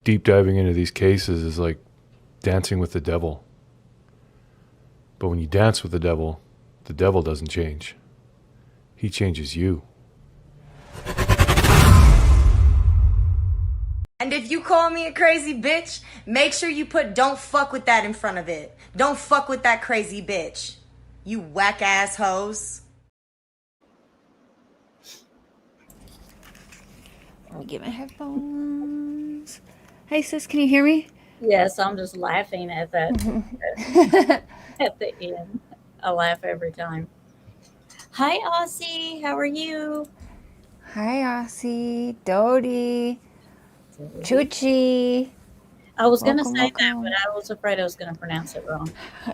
deep diving into these cases is like dancing with the devil. But when you dance with the devil doesn't change. He changes you. And if you call me a crazy bitch, make sure you put "don't fuck with that" in front of it. Don't fuck with that crazy bitch. You whack ass hoes. Let me get my headphones. Hey sis, can you hear me? Yes, I'm just laughing at that at the end. I laugh every time. Hi, Aussie. How are you? Hi Aussie, Dodie, Chuchi. I was going to Welcome, say that, but welcome. I was afraid I was going to pronounce it wrong.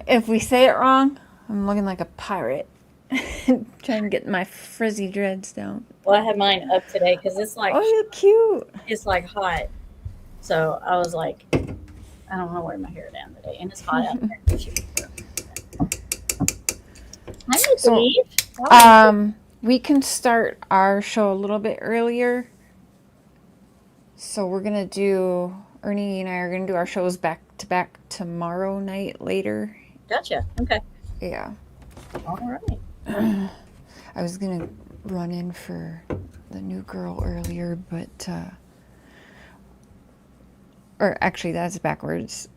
If we say it wrong, I'm looking like a pirate. Trying to get my frizzy dreads down. Well, I have mine up today because it's like Oh, you're cute. it's like hot. So I was like, I don't want to wear my hair down today, and it's hot out there. Hi, So, Steve. we can start our show a little bit earlier. So we're gonna do, Ernie and I are gonna do our shows back to back tomorrow night later. Gotcha. Okay. Yeah. All right. I was gonna run in for the new girl earlier, but or actually that's backwards.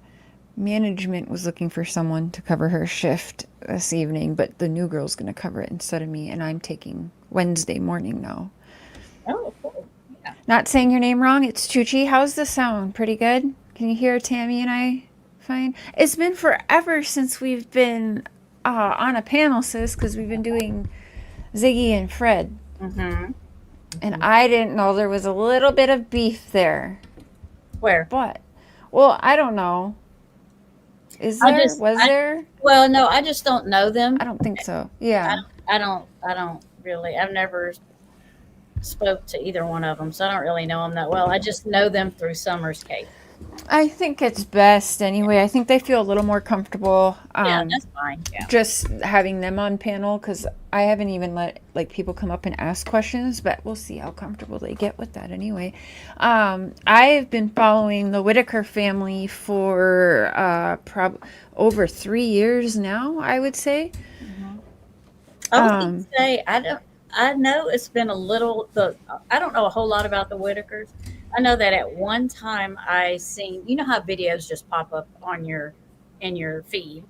Management was looking for someone to cover her shift this evening, but the new girl's gonna cover it instead of me, and I'm taking Wednesday morning now. Oh, cool. Yeah. Not saying your name wrong, it's Chuchi. How's the sound? Pretty good? Can you hear Tammy and I fine? It's been forever since we've been on a panel, sis, because we've been doing Ziggy and Fred. Mm-hmm. And I didn't know there was a little bit of beef there. Where? But, well, I don't know. Is there? Was there? Well, no, I just don't know them. I don't think so. Yeah. I don't really. I've never spoke to either one of them, so I don't really know them that well. I just know them through Summer's Cave. I think it's best anyway. I think they feel a little more comfortable. Yeah, that's fine. Yeah. Just having them on panel, because I haven't even let like people come up and ask questions, but we'll see how comfortable they get with that anyway. I've been following the Whittaker family for over 3 years now, I would say. I was going to say I know it's been a little. I don't know a whole lot about the Whitakers. I know that at one time I seen, you know how videos just pop up on in your feed,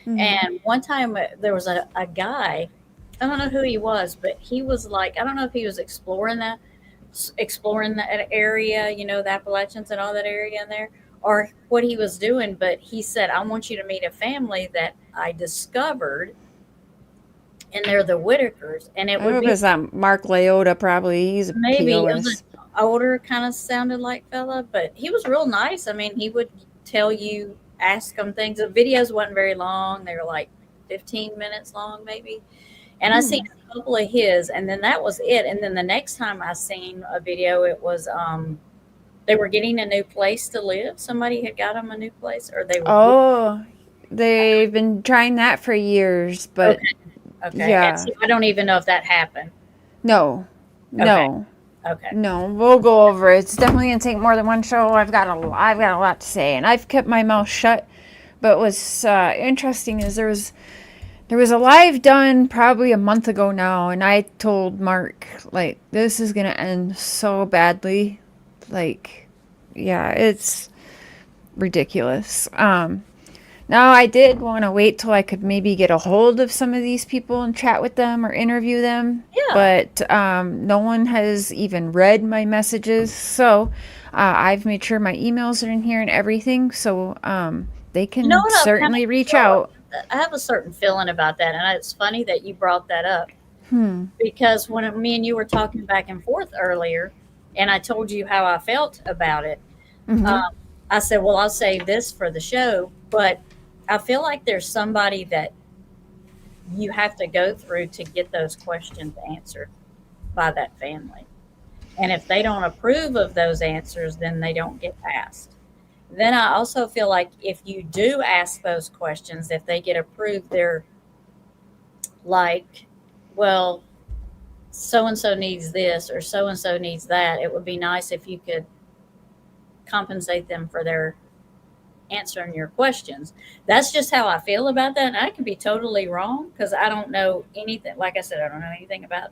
and one time there was a guy. I don't know who he was, but he was like, I don't know if he was exploring that area, you know, the Appalachians and all that area in there, or what he was doing. But he said, I want you to meet a family that I discovered, and they're the Whitakers, and it would be Mark Leota, probably. He's a maybe it POS. was an older kind of sounded like fella, but he was real nice. I mean, he would tell you, ask him things. The videos wasn't very long; they were like 15 minutes long, maybe. And I seen a couple of his, and then that was it. And then the next time I seen a video, it was they were getting a new place to live. Somebody had got them a new place, or they were. They've been trying that for years, but okay. Yeah. So I don't even know if that happened. No. Okay. No, we'll go over it. It's definitely gonna take more than one show. I've got a lot to say, and I've kept my mouth shut. But what's interesting is there was a live done probably a month ago now, and I told Mark, like, this is gonna end so badly. Like, yeah, it's ridiculous. Now, I did want to wait till I could maybe get a hold of some of these people and chat with them or interview them. Yeah. But no one has even read my messages. So I've made sure my emails are in here and everything. So they can certainly reach out. I have a certain feeling about that. And it's funny that you brought that up. Because when me and you were talking back and forth earlier, and I told you how I felt about it, I said, well, I'll save this for the show. But I feel like there's somebody that you have to go through to get those questions answered by that family. And if they don't approve of those answers, then they don't get passed. Then I also feel like if you do ask those questions, if they get approved, they're like, well, so-and-so needs this or so-and-so needs that. It would be nice if you could compensate them for their answering your questions. That's just how I feel about that. And I could be totally wrong because I don't know anything. Like I said, I don't know anything about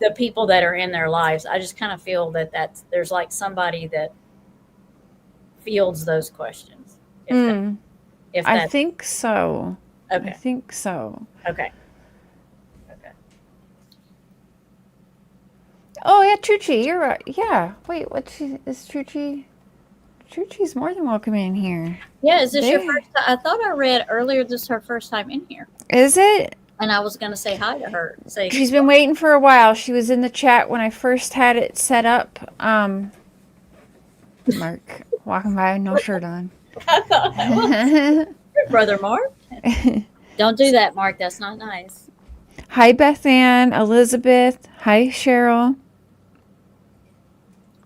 the people that are in their lives. I just kind of feel that there's like somebody that fields those questions. If I that, think so. okay. I think so. Okay. Oh yeah, Chuchi, you're right. Yeah. Wait, is Chuchi? Chuchi's more than welcome in here. Yeah, is this your first time? I thought I read earlier this is her first time in here. Is it? And I was going to say hi to her. She's been waiting for a while. She was in the chat when I first had it set up. Mark walking by, no shirt on. I thought that was Brother Mark. Don't do that, Mark. That's not nice. Hi, Beth Ann, Elizabeth. Hi, Cheryl.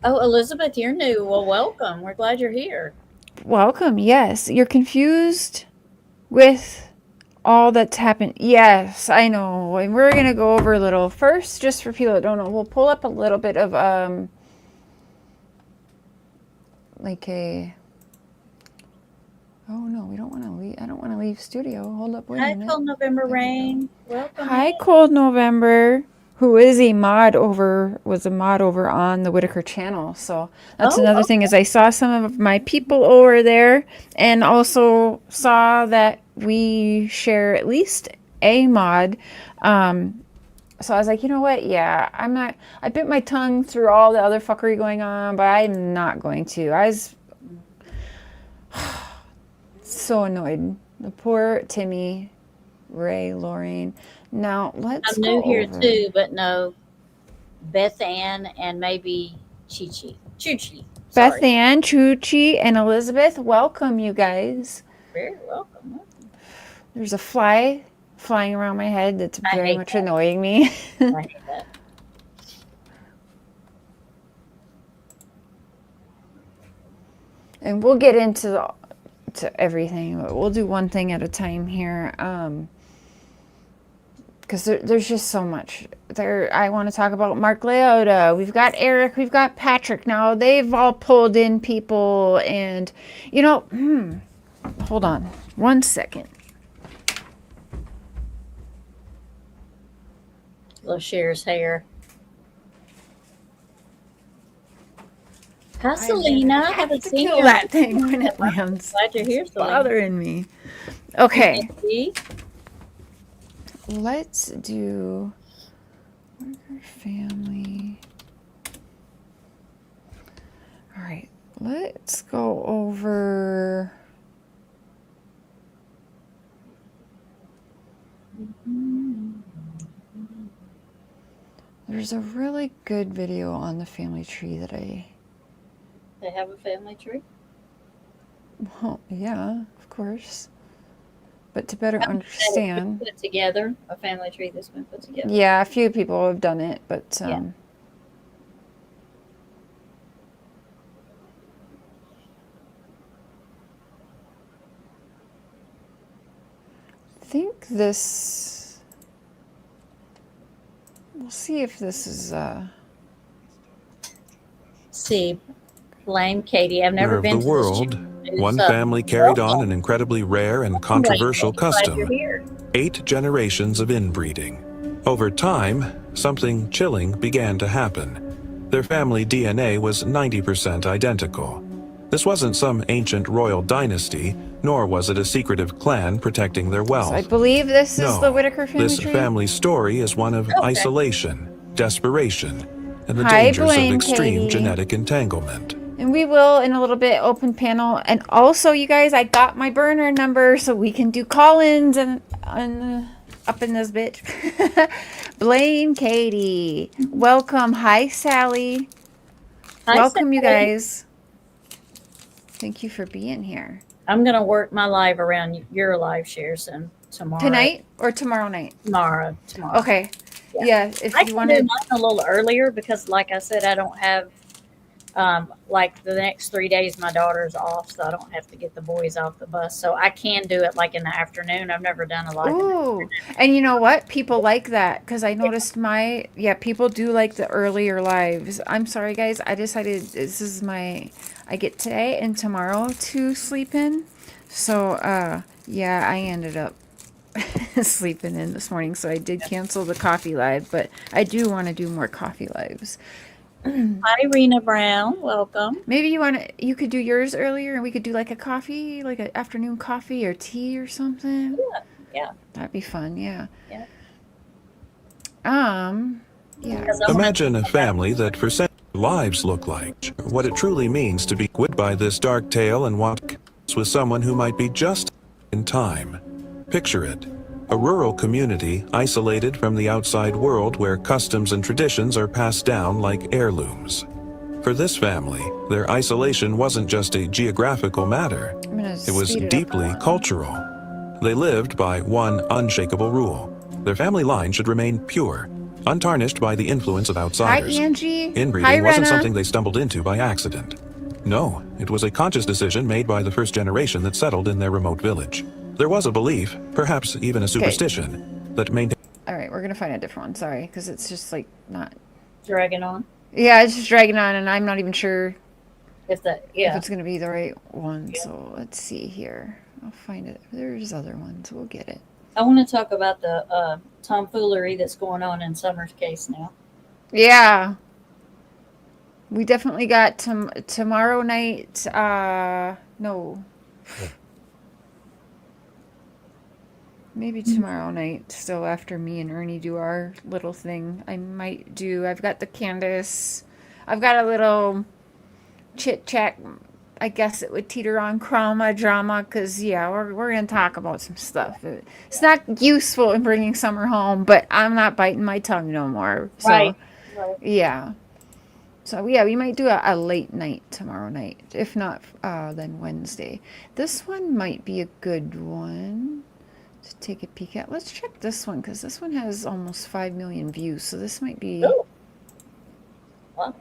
Oh, Elizabeth, you're new. Well, welcome. We're glad you're here. Welcome. Yes, you're confused with all that's happened. Yes, I know. And we're going to go over a little first, just for people that don't know. We'll pull up a little bit of like a... Oh no, we don't want to leave. I don't want to leave studio. Hold up, wait a minute. Hi, Cold November Rain. Welcome. Hi, Cold November, who is a mod over on the Whittaker channel. So that's another thing is I saw some of my people over there, and also saw that we share at least a mod. So I was like, you know what? Yeah, I'm not. I bit my tongue through all the other fuckery going on, but I'm not going to. I was so annoyed. The poor Timmy, Ray, Lorraine. Now let's. I'm new here too, but no, Beth Ann and maybe Chuchi. Beth Ann, Chuchi, and Elizabeth. Welcome, you guys. Very welcome. There's a fly flying around my head that's very much annoying me. I hate that. And we'll get into everything, but we'll do one thing at a time here. Because there's just so much there. I want to talk about Mark Leota. We've got Eric. We've got Patrick. Now they've all pulled in people, and you know, hold on 1 second. Little Cher's hair. Hi, Selena. I haven't seen you. That thing when it lands. Glad you're here, Selena. Bothering me. Okay. Let's do worker family. All right. Let's go over. There's a really good video on the family tree that They have a family tree? Well, yeah, of course. But to better understand. Put it together, a family tree that's been put together. Yeah, a few people have done it, but Yeah. I think this. We'll see if this is. See, blame Katie. I've never been of the to world, this one family carried on an incredibly rare and controversial Glad custom: you're here. 8 generations of inbreeding. Over time, something chilling began to happen. Their family DNA was 90% identical. This wasn't some ancient royal dynasty, nor was it a secretive clan protecting their wealth. So I believe this is the Whittaker family this tree. family story is one of isolation, desperation, and the Hi, dangers Blaine, of extreme Katie. genetic entanglement. And we will, in a little bit, open panel. And also, you guys, I got my burner number so we can do call-ins and up in this bitch. Blaine, Katie. Welcome. Hi, Sally. Hi, Welcome, you Sally. guys. Thank you for being here. I'm going to work my live around your live shares and tomorrow. Tonight or tomorrow night? Tomorrow. Okay. Yeah, if I you can want do to. mine a little earlier because, like I said, I don't have Like the next 3 days, my daughter's off, so I don't have to get the boys off the bus. So I can do it like in the afternoon. I've never done a live. Ooh, and you know what? People like that because I noticed people do like the earlier lives. I'm sorry, guys. I decided this is I get today and tomorrow to sleep in. So, yeah, I ended up sleeping in this morning. So I did cancel the coffee live, but I do want to do more coffee lives. Hi, Rena Brown. Welcome. Maybe you could do yours earlier and we could do like a coffee, like an afternoon coffee or tea or something. Yeah. That'd be fun, yeah. Yeah. Yeah. Imagine a family that for centuries lives look like. What it truly means to be quit by this dark tale and walk with someone who might be just in time. Picture it. A rural community isolated from the outside world where customs and traditions are passed down like heirlooms. For this family, their isolation wasn't just a geographical matter. It was deeply cultural. They lived by one unshakable rule. Their family line should remain pure, untarnished by the influence of outsiders. Hi, Angie. Inbreeding Hi, wasn't Rena. something they stumbled into by accident. No, it was a conscious decision made by the first generation that settled in their remote village. There was a belief, perhaps even a superstition, that maintained. All right, we're going to find a different one. Sorry, because it's just like not. Dragging on. Yeah, it's just dragging on, and I'm not even sure If if it's going to be the right one. Yeah. So let's see here. I'll find it. There's other ones. We'll get it. I want to talk about the tomfoolery that's going on in Summer's case now. Yeah. We definitely got tomorrow night. No. Maybe tomorrow night, still after me and Ernie do our little thing. I've got the Candace. I've got a little chit-chat. I guess it would teeter on drama, because, yeah, we're going to talk about some stuff. It's not useful in bringing Summer home, but I'm not biting my tongue no more. So, right. Yeah. So, yeah, we might do a late night tomorrow night. If not, then Wednesday. This one might be a good one to take a peek at. Let's check this one, because this one has almost 5 million views. So this might be... Ooh. Wow.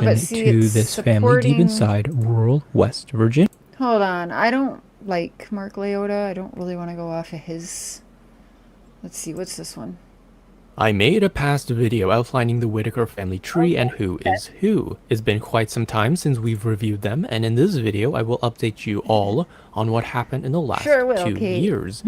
But see, to it's this supporting... family deep inside rural West Virginia. Hold on. I don't like Mark Leota. I don't really want to go off of his... Let's see. What's this one? I made a past video outlining the Whittaker family tree and who is who. It's been quite some time since we've reviewed them, and in this video I will update you all on what happened in the last 2 years.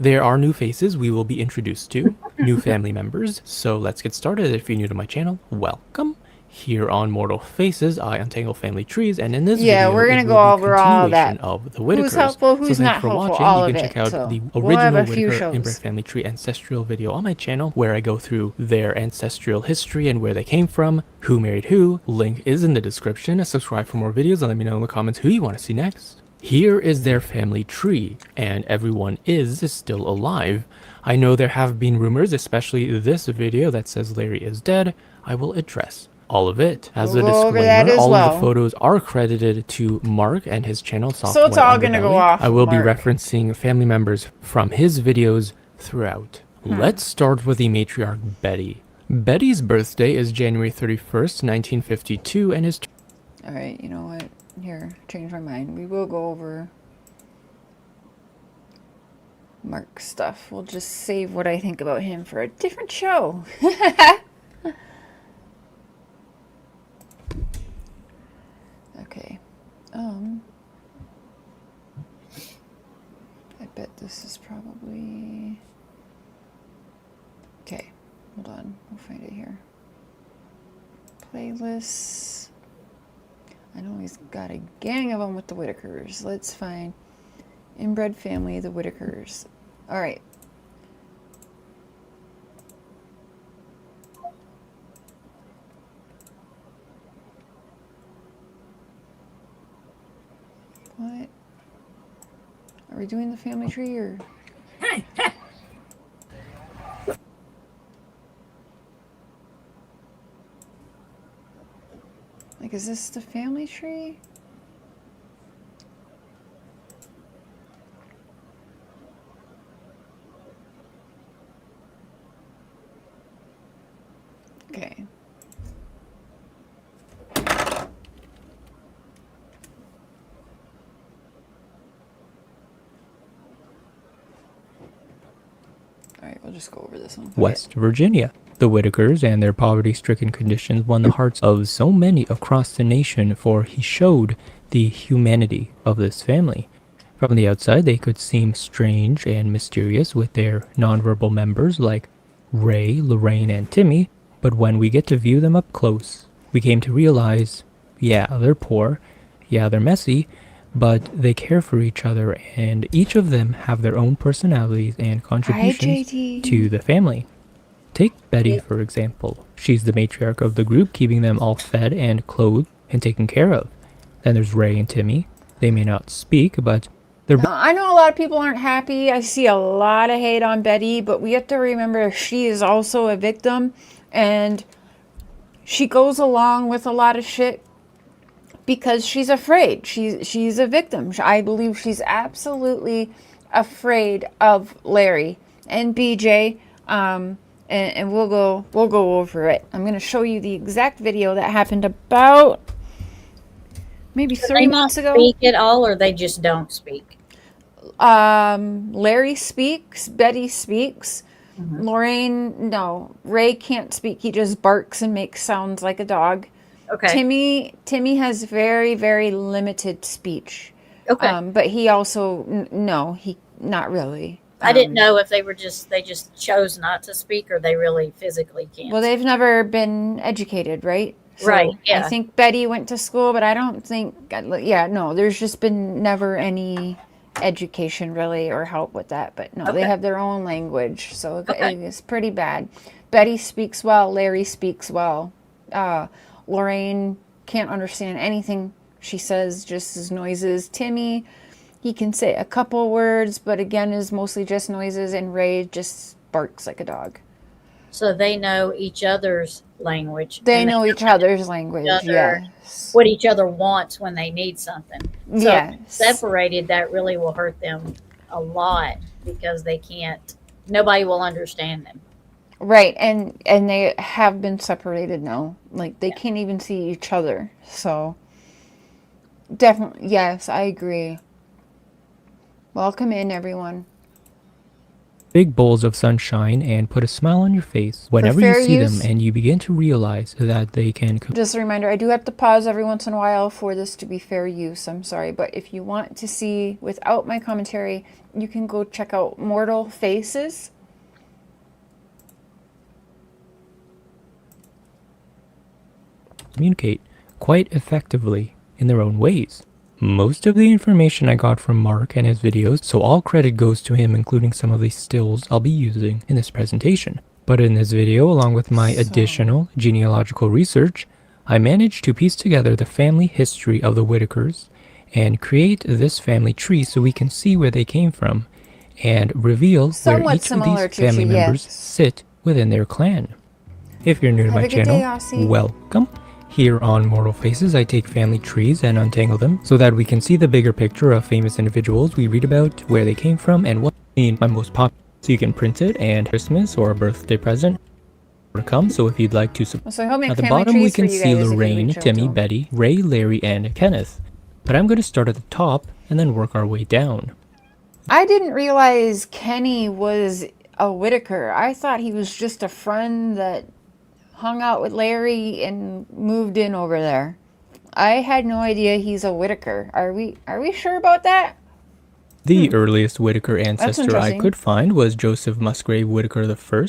There are new faces we will be introduced to, new family members, so let's get started. If you're new to my channel, welcome. Here on Mortal Faces, I untangle family trees, and in this video, we're gonna go over all that. Of the Whitakers. Who's helpful, who's so not for helpful, watching. all You can of check it. out So the we'll have original a few Whittaker shows. inbred family tree ancestral video on my channel, where I go through their ancestral history and where they came from, who married who. Link is in the description. Subscribe for more videos and let me know in the comments who you want to see next. Here is their family tree, and everyone is still alive. I know there have been rumors, especially this video that says Larry is dead. I will address all of it. As a disclaimer, all of the photos are credited to Mark and his channel, So it's all gonna go off I will be Mark. referencing family members from his videos throughout. Let's start with the matriarch Betty. Betty's birthday is January 31st, 1952, and is... Alright, you know what? Here, change my mind. We will go over Mark stuff. We'll just save what I think about him for a different show. Okay. I bet this is probably... Okay, hold on. We'll find it here. Playlists. I know he's got a gang of them with the Whitakers. Let's find inbred family, the Whitakers. All right. What? Are we doing the family tree or? Like, is this the family tree? Okay. just go over this one. West Virginia. The Whitakers and their poverty-stricken conditions won the hearts of so many across the nation, for he showed the humanity of this family. From the outside, they could seem strange and mysterious with their nonverbal members like Ray, Lorraine, and Timmy, but when we get to view them up close, we came to realize, yeah, they're poor, yeah, they're messy, but they care for each other, and each of them have their own personalities and contributions to the family. Take Betty, for example. She's the matriarch of the group, keeping them all fed and clothed and taken care of. Then there's Ray and Timmy. They may not speak, but they're... I know a lot of people aren't happy. I see a lot of hate on Betty, but we have to remember she is also a victim, and she goes along with a lot of shit because she's afraid. She's a victim. I believe she's absolutely afraid of Larry and BJ. And we'll go over it. I'm going to show you the exact video that happened about maybe 3 months ago. Speak at all, or they just don't speak? Larry speaks, Betty speaks. Lorraine, no. Ray can't speak. He just barks and makes sounds like a dog. Okay. Timmy has very, very limited speech. Okay. But he also, no, he not really. I didn't know if they just chose not to speak, or they really physically can't. Well, they've never been educated, right? So right, yeah. I think Betty went to school, but I don't think, no, there's just been never any education really or help with that. But no, they have their own language, so it's pretty bad. Betty speaks well, Larry speaks well. Lorraine can't understand anything she says, just as noises. Timmy, he can say a couple words, but again is mostly just noises, and Ray just barks like a dog. So they know each other's language. They know each other's language, yes. What each other wants when they need something. So yes. Separated, that really will hurt them a lot because they can't, nobody will understand them. Right, and they have been separated now. Like, they can't even see each other. So, definitely, yes, I agree. Welcome in, everyone. Big bowls of sunshine and put a smile on your face whenever you see them, and you begin to realize that they can... Just a reminder, I do have to pause every once in a while for this to be fair use. I'm sorry, but if you want to see without my commentary, you can go check out Mortal Faces. Communicate quite effectively in their own ways. Most of the information I got from Mark and his videos, so all credit goes to him, including some of the stills I'll be using in this presentation. But in this video, along with my additional genealogical research, I managed to piece together the family history of the Whitakers and create this family tree so we can see where they came from and reveal where each of these family members sit within their clan. If you're new to my channel, welcome. Here on Mortal Faces, I take family trees and untangle them so that we can see the bigger picture of famous individuals we read about, where they came from, and what made my most popular. So you can print it and Christmas or a birthday present to come. So if you'd like to support, at the bottom we can see Lorraine, Timmy, Betty, Ray, Larry, and Kenneth. But I'm going to start at the top and then work our way down. I didn't realize Kenny was a Whittaker. I thought he was just a friend that hung out with Larry and moved in over there. I had no idea he's a Whittaker. Are we sure about that? The earliest Whittaker ancestor I could find was Joseph Musgrave Whittaker I,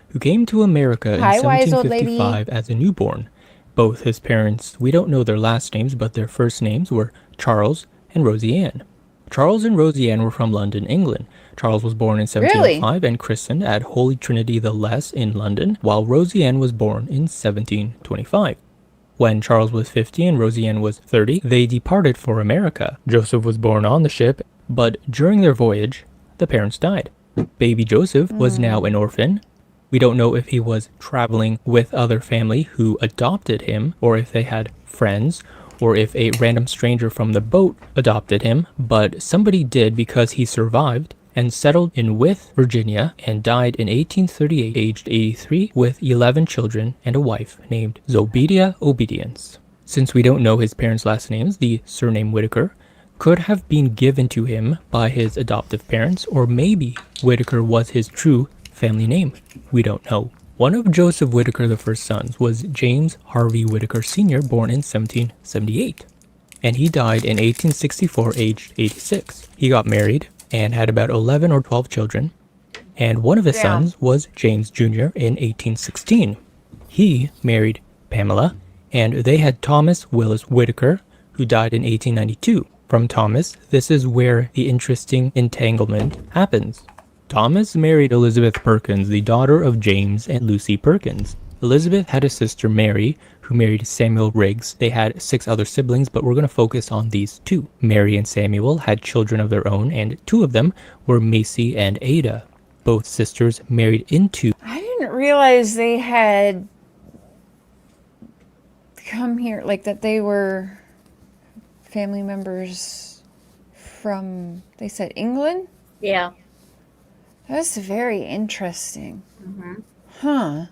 who came to America in 1755 as a newborn. Both his parents, we don't know their last names, but their first names were Charles and Rosie Ann. Charles and Rosie Ann were from London, England. Charles was born in 1705 and christened at Holy Trinity the Less in London, while Rosie Ann was born in 1725. When Charles was 50 and Rosie Ann was 30, they departed for America. Joseph was born on the ship, but during their voyage, the parents died. Baby Joseph was now an orphan. We don't know if he was traveling with other family who adopted him, or if they had friends, or if a random stranger from the boat adopted him, but somebody did because he survived and settled in Wythe, Virginia, and died in 1838, aged 83, with 11 children and a wife named Zobedia Obedience. Since we don't know his parents' last names, the surname Whittaker could have been given to him by his adoptive parents, or maybe Whittaker was his true family name? We don't know. One of Joseph Whittaker the first sons was James Harvey Whittaker Sr., born in 1778. And he died in 1864, aged 86. He got married and had about 11 or 12 children. And one of his sons was James Jr. in 1816. He married Pamela, and they had Thomas Willis Whittaker, who died in 1892. From Thomas, this is where the interesting entanglement happens. Thomas married Elizabeth Perkins, the daughter of James and Lucy Perkins. Elizabeth had a sister, Mary, who married Samuel Riggs. They had 6 other siblings, but we're going to focus on these 2. Mary and Samuel had children of their own, and 2 of them were Macy and Ada. Both sisters married into... I didn't realize they had come here, like that they were family members from, they said England? Yeah. That's very interesting. Mm-hmm. Huh.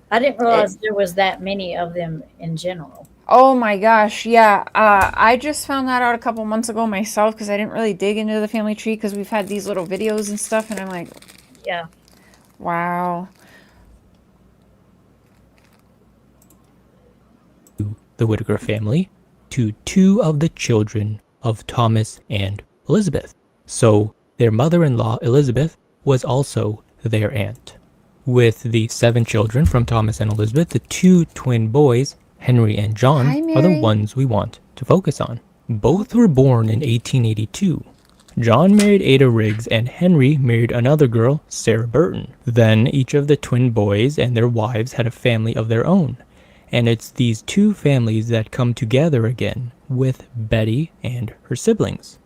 I didn't realize there was that many of them in general. Oh my gosh, yeah. I just found that out a couple months ago myself because I didn't really dig into the family tree because we've had these little videos and stuff, and I'm like, yeah. Wow. The Whittaker family to 2 of the children of Thomas and Elizabeth. So their mother-in-law, Elizabeth, was also their aunt. With the 7 children from Thomas and Elizabeth, the 2 twin boys, Henry and John, are the ones we want to focus on. Both were born in 1882. John married Ada Riggs and Henry married another girl, Sarah Burton. Then each of the twin boys and their wives had a family of their own. And it's these 2 families that come together again with Betty and her siblings.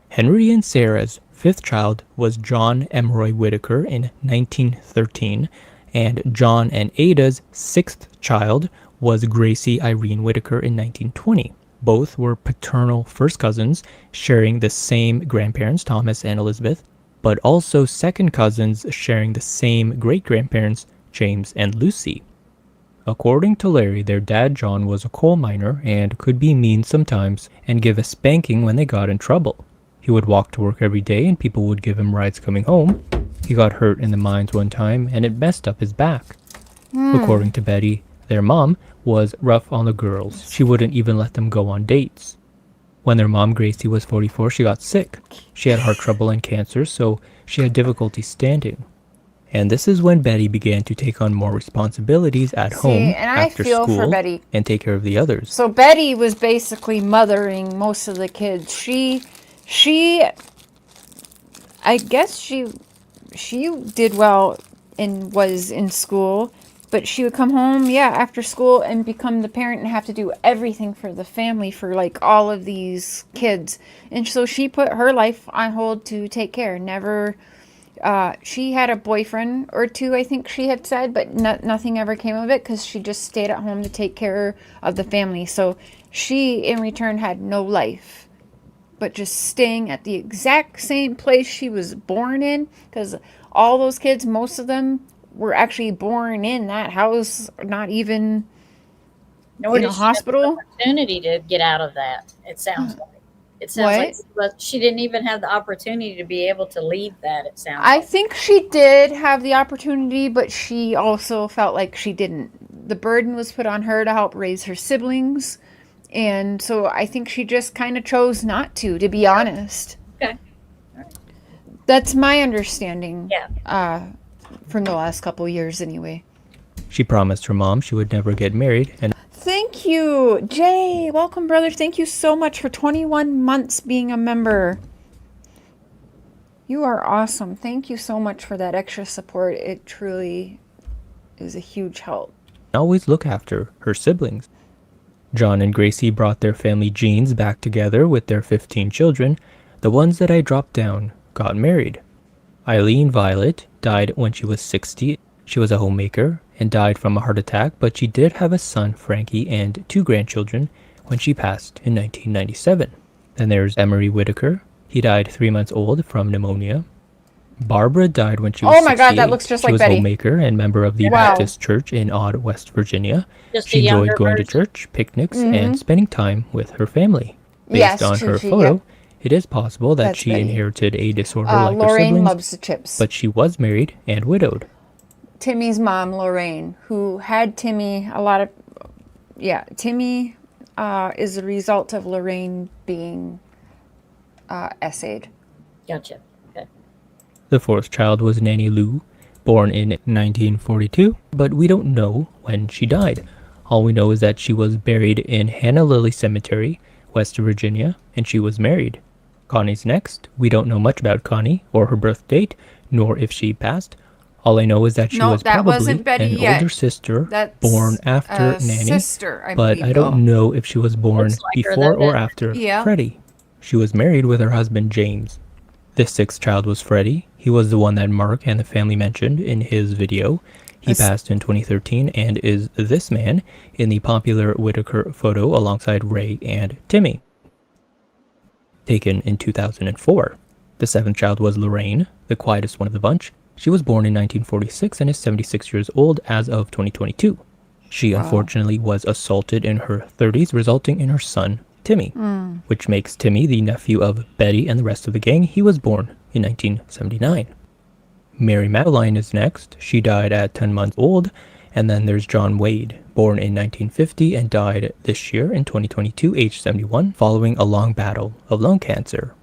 Henry and Sarah's 5th child was John Emroy Whittaker in 1913, and John and Ada's 6th child was Gracie Irene Whittaker in 1920. Both were paternal first cousins, sharing the same grandparents, Thomas and Elizabeth, but also second cousins sharing the same great-grandparents, James and Lucy. According to Larry, their dad John was a coal miner and could be mean sometimes and give a spanking when they got in trouble. He would walk to work every day and people would give him rides coming home. He got hurt in the mines one time and it messed up his back. According to Betty, their mom was rough on the girls. She wouldn't even let them go on dates. When their mom, Gracie, was 44, she got sick. She had heart trouble and cancer, so she had difficulty standing. And this is when Betty began to take on more responsibilities at home after school and take care of the others. So Betty was basically mothering most of the kids. I guess she did well and was in school, but she would come home, after school and become the parent and have to do everything for the family for like all of these kids. And so she put her life on hold to take care. She had a boyfriend or 2, I think she had said, but nothing ever came of it because she just stayed at home to take care of the family. So she, in return, had no life, but just staying at the exact same place she was born in, because all those kids, most of them, were actually born in that house, not even in a hospital. Have the opportunity to get out of that, it sounds like. It sounds like she didn't even have the opportunity to be able to leave that, it sounds I like. think she did have the opportunity, but she also felt like she didn't. The burden was put on her to help raise her siblings. And so I think she just kind of chose not to be honest. Okay. That's my understanding. Yeah. From the last couple years anyway. She promised her mom she would never get married, and Thank you, Jay. Welcome, brother. Thank you so much for 21 months being a member. You are awesome. Thank you so much for that extra support. It truly is a huge help. always look after her siblings. John and Gracie brought their family genes back together with their 15 children. The ones that I dropped down got married. Eileen Violet died when she was 60. She was a homemaker and died from a heart attack, but she did have a son, Frankie, and 2 grandchildren when she passed in 1997. Then there's Emery Whittaker. He died 3 months old from pneumonia. Barbara died when she was 68. Oh my God, that looks just like Betty. She was a homemaker and member of the Baptist Church in Odd, West Virginia. She enjoyed going to church, picnics, and spending time with her family. Based on her photo, It is possible that That's she Betty. inherited a disorder like her Lorraine siblings, loves the chips. but she was married and widowed. Timmy's mom, Lorraine, who had Timmy Timmy is the result of Lorraine being essayed. Gotcha. Okay. The fourth child was Nanny Lou, born in 1942, but we don't know when she died. All we know is that she was buried in Hannah Lily Cemetery, West Virginia, and she was married. Connie's next. We don't know much about Connie or her birth date, nor if she passed. All I know is that she was probably an older sister born after Nanny, sister, but I don't know if she was born before or after Freddie. She was married with her husband James. The sixth child was Freddie. He was the one that Mark and the family mentioned in his video. He passed in 2013 and is this man in the popular Whittaker photo alongside Ray and Timmy, taken in 2004. The seventh child was Lorraine, the quietest one of the bunch. She was born in 1946 and is 76 years old as of 2022. She unfortunately was assaulted in her 30s, resulting in her son, Timmy, which makes Timmy the nephew of Betty and the rest of the gang. He was born in 1979. Mary Madeline is next. She died at 10 months old. And then there's John Wade, born in 1950 and died this year in 2022, age 71, following a long battle of lung cancer.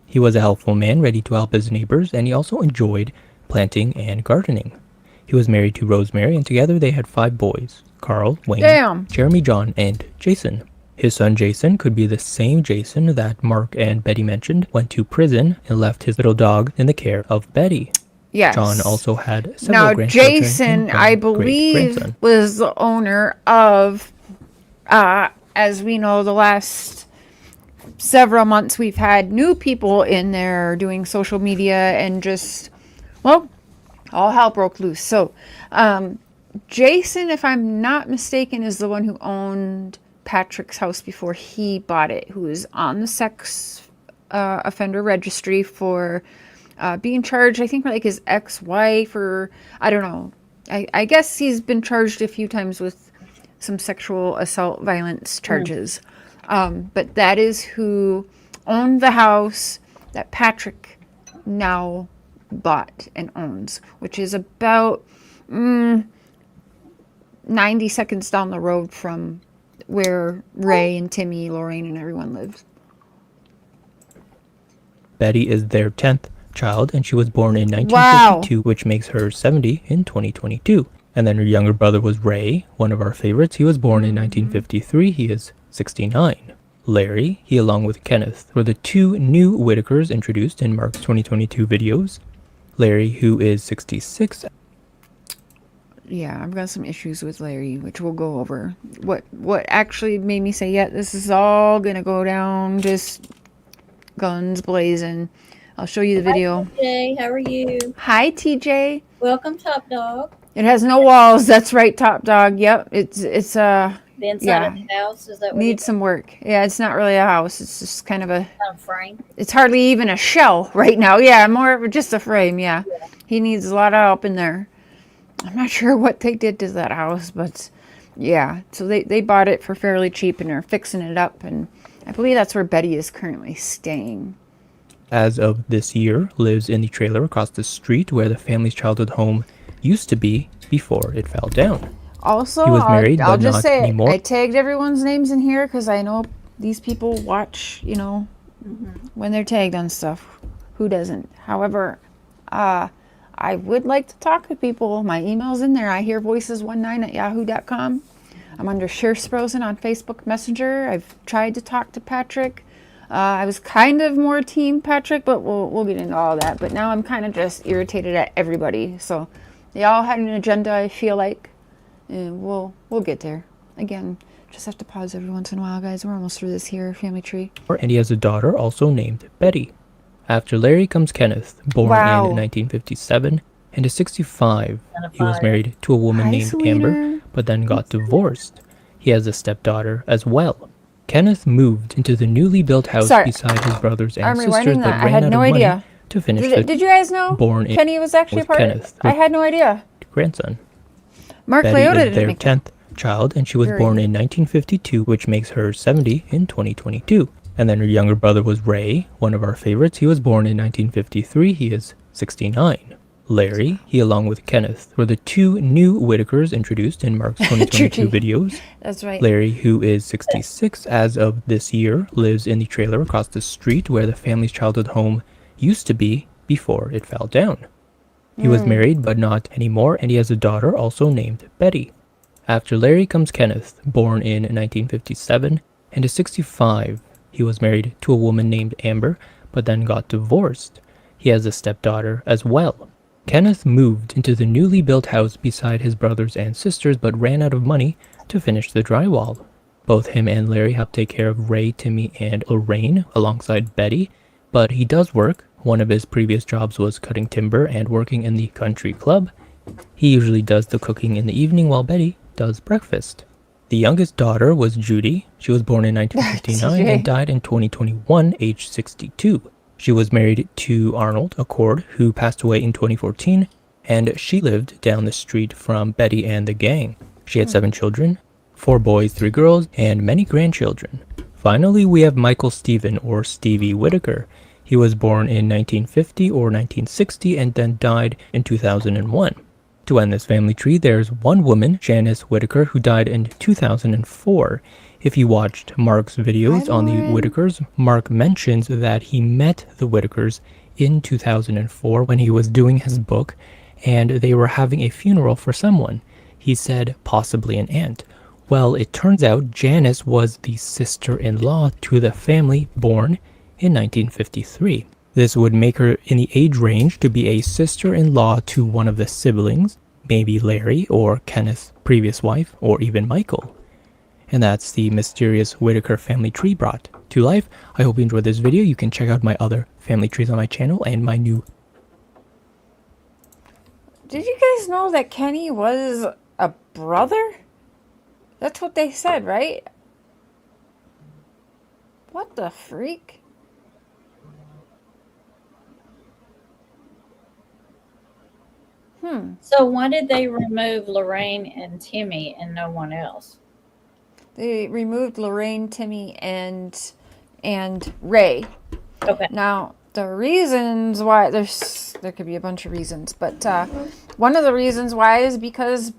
He was a helpful man, ready to help his neighbors, and he also enjoyed planting and gardening. He was married to Rosemary, and together they had 5 boys: Carl, Wayne, Jeremy, John, and Jason. His son Jason could be the same Jason that Mark and Betty mentioned went to prison and left his little dog in the care of Betty. Yes. John also had several grandchildren. Now, Jason, I believe, was the owner of, as we know, the last several months we've had new people in there doing social media and just, well, all hell broke loose. So, Jason, if I'm not mistaken, is the one who owned Patrick's house before he bought it, who is on the sex offender registry for being charged, I think, like his ex-wife, or I don't know. I guess he's been charged a few times with some sexual assault violence charges. But that is who owned the house that Patrick now bought and owns, which is about 90 seconds down the road from where Ray and Timmy, Lorraine, and everyone lives. Betty is their 10th child, and she was born in 1952, which makes her 70 in 2022. And then her younger brother was Ray, one of our favorites. He was born in 1953. He is 69. Larry, he along with Kenneth, were the 2 new Whitakers introduced in Mark's 2022 videos. Larry, who is 66. Yeah, I've got some issues with Larry, which we'll go over. What actually made me say, yeah, this is all gonna go down just guns blazing. I'll show you the video. Hi, TJ. How are you? Hi, TJ. Welcome, Top Dog. It has no walls. That's right, Top Dog. Yep. It's the inside of the house. Is that what needs some work? Yeah, it's not really a house. It's just kind of a frame. It's hardly even a shell right now. Yeah, more of just a frame. Yeah. He needs a lot of help in there. I'm not sure what they did to that house, but yeah. So they bought it for fairly cheap and are fixing it up, and I believe that's where Betty is currently staying. As of this year, lives in the trailer across the street where the family's childhood home used to be before it fell down. Also, he was married, I'll but just not say anymore. I tagged everyone's names in here because I know these people watch, when they're tagged on stuff. Who doesn't? However, I would like to talk to people. My email's in there. I hear voices19@yahoo.com. I'm under Cher Sprosen on Facebook Messenger. I've tried to talk to Patrick. I was kind of more team Patrick, but we'll get into all that. But now I'm kind of just irritated at everybody. So they all had an agenda, I feel like. And we'll get there. Again, just have to pause every once in a while, guys. We're almost through this here family tree. And he has a daughter also named Betty. After Larry comes Kenneth, born in 1957 and is 65. He was married to a woman named Amber, but then got divorced. He has a stepdaughter as well. Kenneth moved into the newly built house beside his brothers and sisters, but ran out of money to finish it. Did you guys know Kenny was actually a part of it? I had no idea. Grandson. Mark Betty Leota is their 10th child, and she was born in 1952, which makes her 70 in 2022. And then her younger brother was Ray, one of our favorites. He was born in 1953. He is 69. Larry, he along with Kenneth, were the two new Whitakers introduced in Mark's 2022 videos. That's right. Larry, who is 66 as of this year, lives in the trailer across the street where the family's childhood home used to be before it fell down. He was married, but not anymore, and he has a daughter also named Betty. After Larry comes Kenneth, born in 1957, and is 65. He was married to a woman named Amber, but then got divorced. He has a stepdaughter as well. Kenneth moved into the newly built house beside his brothers and sisters, but ran out of money to finish the drywall. Both him and Larry help take care of Ray, Timmy, and Lorraine alongside Betty, but he does work. One of his previous jobs was cutting timber and working in the country club. He usually does the cooking in the evening while Betty does breakfast. The youngest daughter was Judy. She was born in 1959 and died in 2021, age 62. She was married to Arnold Accord, who passed away in 2014, and she lived down the street from Betty and the gang. She had 7 children, 4 boys, 3 girls, and many grandchildren. Finally, we have Michael Stephen, or Stevie Whittaker. He was born in 1950 or 1960 and then died in 2001. To end this family tree, there's one woman, Janice Whittaker, who died in 2004. If you watched Mark's videos on the Whitakers, Mark mentions that he met the Whitakers in 2004 when he was doing his book, and they were having a funeral for someone. He said possibly an aunt. Well, it turns out Janice was the sister-in-law to the family born in 1953. This would make her in the age range to be a sister-in-law to one of the siblings, maybe Larry or Kenneth's previous wife, or even Michael. And that's the mysterious Whittaker family tree brought to life. I hope you enjoyed this video. You can check out my other family trees on my channel and my new... Did you guys know that Kenny was a brother? That's what they said, right? What the freak? So why did they remove Lorraine and Timmy and no one else? They removed Lorraine, Timmy, and Ray. Okay. Now, the reasons why, there could be a bunch of reasons, but one of the reasons why is because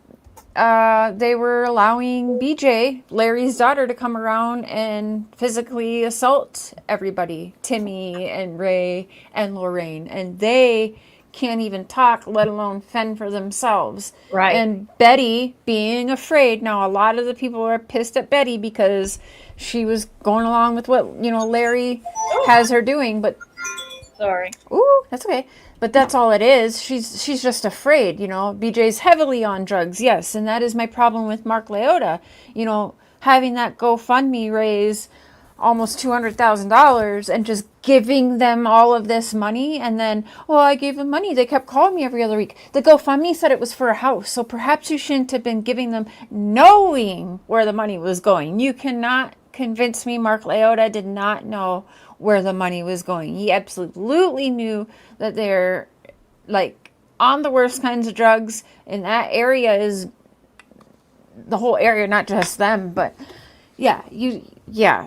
they were allowing BJ, Larry's daughter, to come around and physically assault everybody, Timmy and Ray and Lorraine, and they can't even talk, let alone fend for themselves. Right. And Betty being afraid. Now, a lot of the people are pissed at Betty because she was going along with what, Larry has her doing, but... Sorry. Ooh, that's okay. But that's all it is. She's just afraid, BJ's heavily on drugs, yes, and that is my problem with Mark Leota. Having that GoFundMe raise almost $200,000 and just giving them all of this money, and then, I gave them money. They kept calling me every other week. The GoFundMe said it was for a house, so perhaps you shouldn't have been giving them knowing where the money was going. You cannot convince me Mark Leota did not know where the money was going. He absolutely knew that they're on the worst kinds of drugs, and that area is the whole area, not just them, but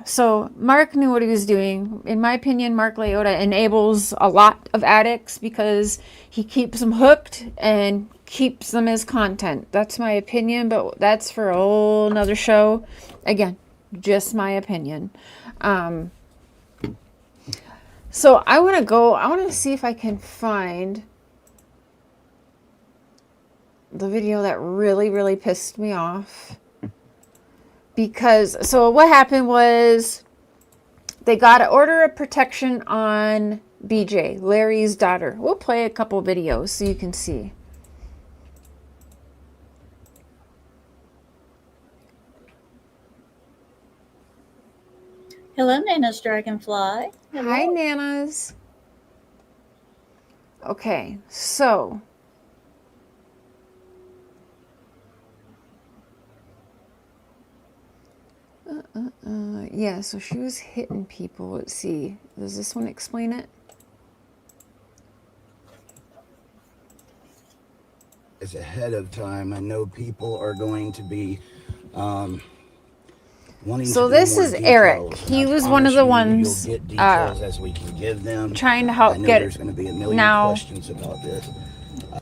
so Mark knew what he was doing. In my opinion, Mark Leota enables a lot of addicts because he keeps them hooked and keeps them as content. That's my opinion, but that's for a whole nother show. Again, just my opinion. So I want to see if I can find the video that really, really pissed me off. So what happened was they got an order of protection on BJ, Larry's daughter. We'll play a couple videos so you can see. Hello, Nana's Dragonfly. Hello. Hi, Nanas. Okay, so... yeah, so she was hitting people. Let's see. Does this one explain it? Ahead of time, I know people are going to be So this is Eric. He was one of the ones trying to help get now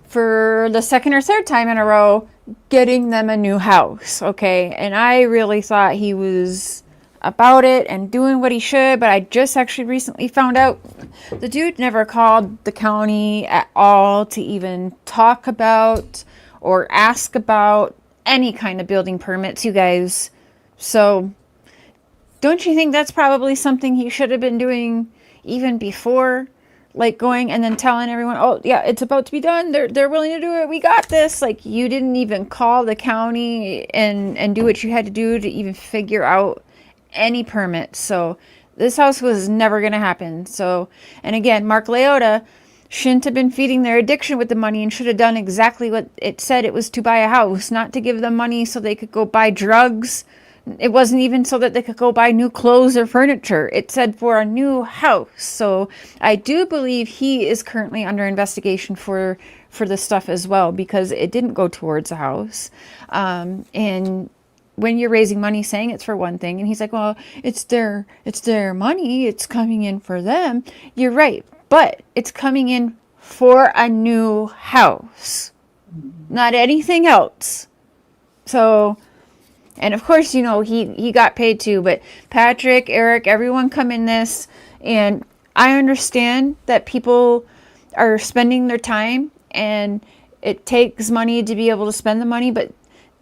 for the second or third time in a row getting them a new house. Okay, and I really thought he was about it and doing what he should, but I just actually recently found out the dude never called the county at all to even talk about or ask about any kind of building permits, you guys. So don't you think that's probably something he should have been doing even before, like going and then telling everyone, oh yeah, it's about to be done, they're willing to do it, we got this? Like, you didn't even call the county and do what you had to do to even figure out any permits. So this house was never going to happen. So, and again, Mark Leota shouldn't have been feeding their addiction with the money and should have done exactly what it said it was, to buy a house, not to give them money so they could go buy drugs. It wasn't even so that they could go buy new clothes or furniture. It said for a new house. So I do believe he is currently under investigation for this stuff as well, because it didn't go towards a house. And when you're raising money saying it's for one thing, and he's like, well, it's their money, it's coming in for them. You're right, but it's coming in for a new house, not anything else. So, and of course, you know, he got paid too, but Patrick, Eric, everyone come in this, and I understand that people are spending their time and it takes money to be able to spend the money, but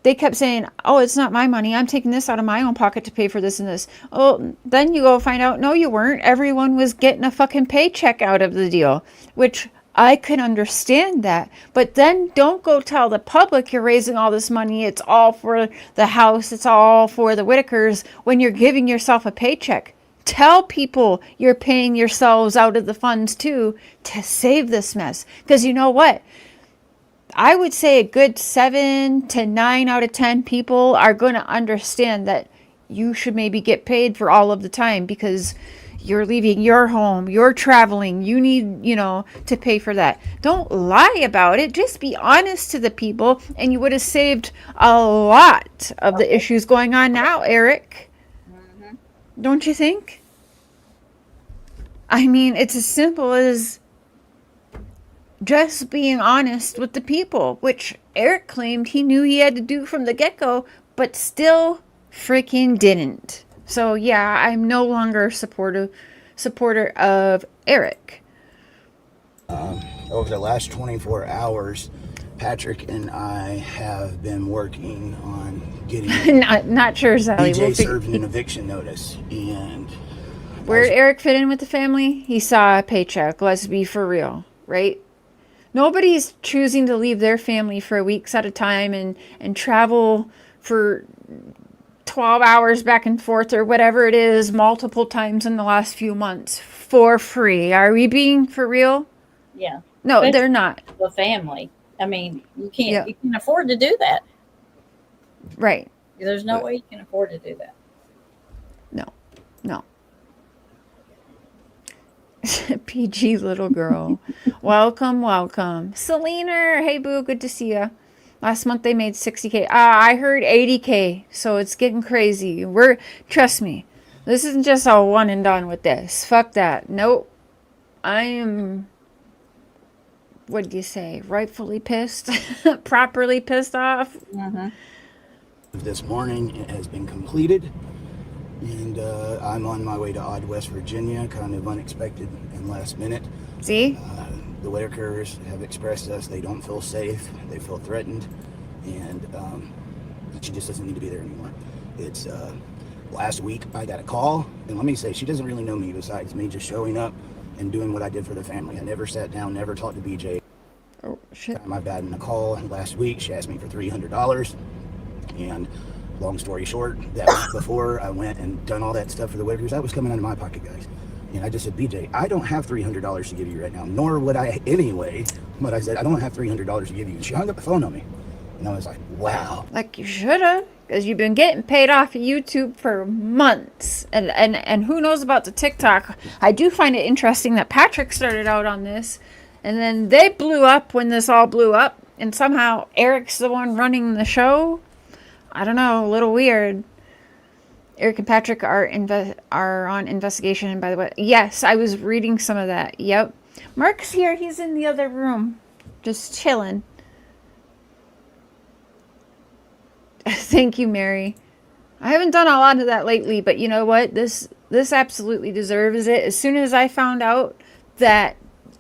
they kept saying, oh, it's not my money, I'm taking this out of my own pocket to pay for this and this. Oh, then you go find out, no, you weren't. Everyone was getting a fucking paycheck out of the deal, which I can understand that. But then don't go tell the public you're raising all this money, it's all for the house, it's all for the Whitakers, when you're giving yourself a paycheck. Tell people you're paying yourselves out of the funds too to save this mess. Because you know what? I would say a good 7 to 9 out of 10 people are going to understand that you should maybe get paid for all of the time, because you're leaving your home, you're traveling, you need, you know, to pay for that. Don't lie about it. Just be honest to the people, and you would have saved a lot of the issues going on now, Eric. Don't you think? I mean, it's as simple as just being honest with the people, which Eric claimed he knew he had to do from the get-go, but still freaking didn't. So yeah, I'm no longer a supporter of Eric. Over the last 24 hours, Patrick and I have been working on getting not sure, Sally. BJ served an eviction notice. And where did Eric fit in with the family? He saw a paycheck. Let's be for real, right? Nobody's choosing to leave their family for weeks at a time and travel for 12 hours back and forth or whatever it is multiple times in the last few months for free. Are we being for real? Yeah. No, especially they're not. The family. I mean, you can't afford to do that. Right. There's no way you can afford to do that. No. PG little girl. Welcome. Selena, hey boo, good to see ya. Last month they made 60K. I heard 80K, so it's getting crazy. Trust me, this isn't just a one and done with this. Fuck that. Nope. I am, what do you say, rightfully pissed? Properly pissed off? Mm-hmm. This morning it has been completed, and I'm on my way to Odd, West Virginia, kind of unexpected and last minute. See? The Whitakers have expressed to us they don't feel safe, they feel threatened, and she just doesn't need to be there anymore. It's last week I got a call, and let me say, she doesn't really know me besides me just showing up and doing what I did for the family. I never sat down, never talked to BJ. Oh, shit. My bad in a call last week, she asked me for $300, and long story short, that week before I went and done all that stuff for the Whitakers, that was coming out of my pocket, guys. And I just said, BJ, I don't have $300 to give you right now, nor would I anyway. But I said, I don't have $300 to give you. And she hung up the phone on me. And I was like, wow. Like you should have, because you've been getting paid off of YouTube for months. And who knows about the TikTok. I do find it interesting that Patrick started out on this, and then they blew up when this all blew up. And somehow Eric's the one running the show. I don't know, a little weird. Eric and Patrick are on investigation, by the way. Yes, I was reading some of that. Yep. Mark's here. He's in the other room. Just chilling. Thank you, Mary. I haven't done a lot of that lately, but you know what? This absolutely deserves it. As soon as I found out that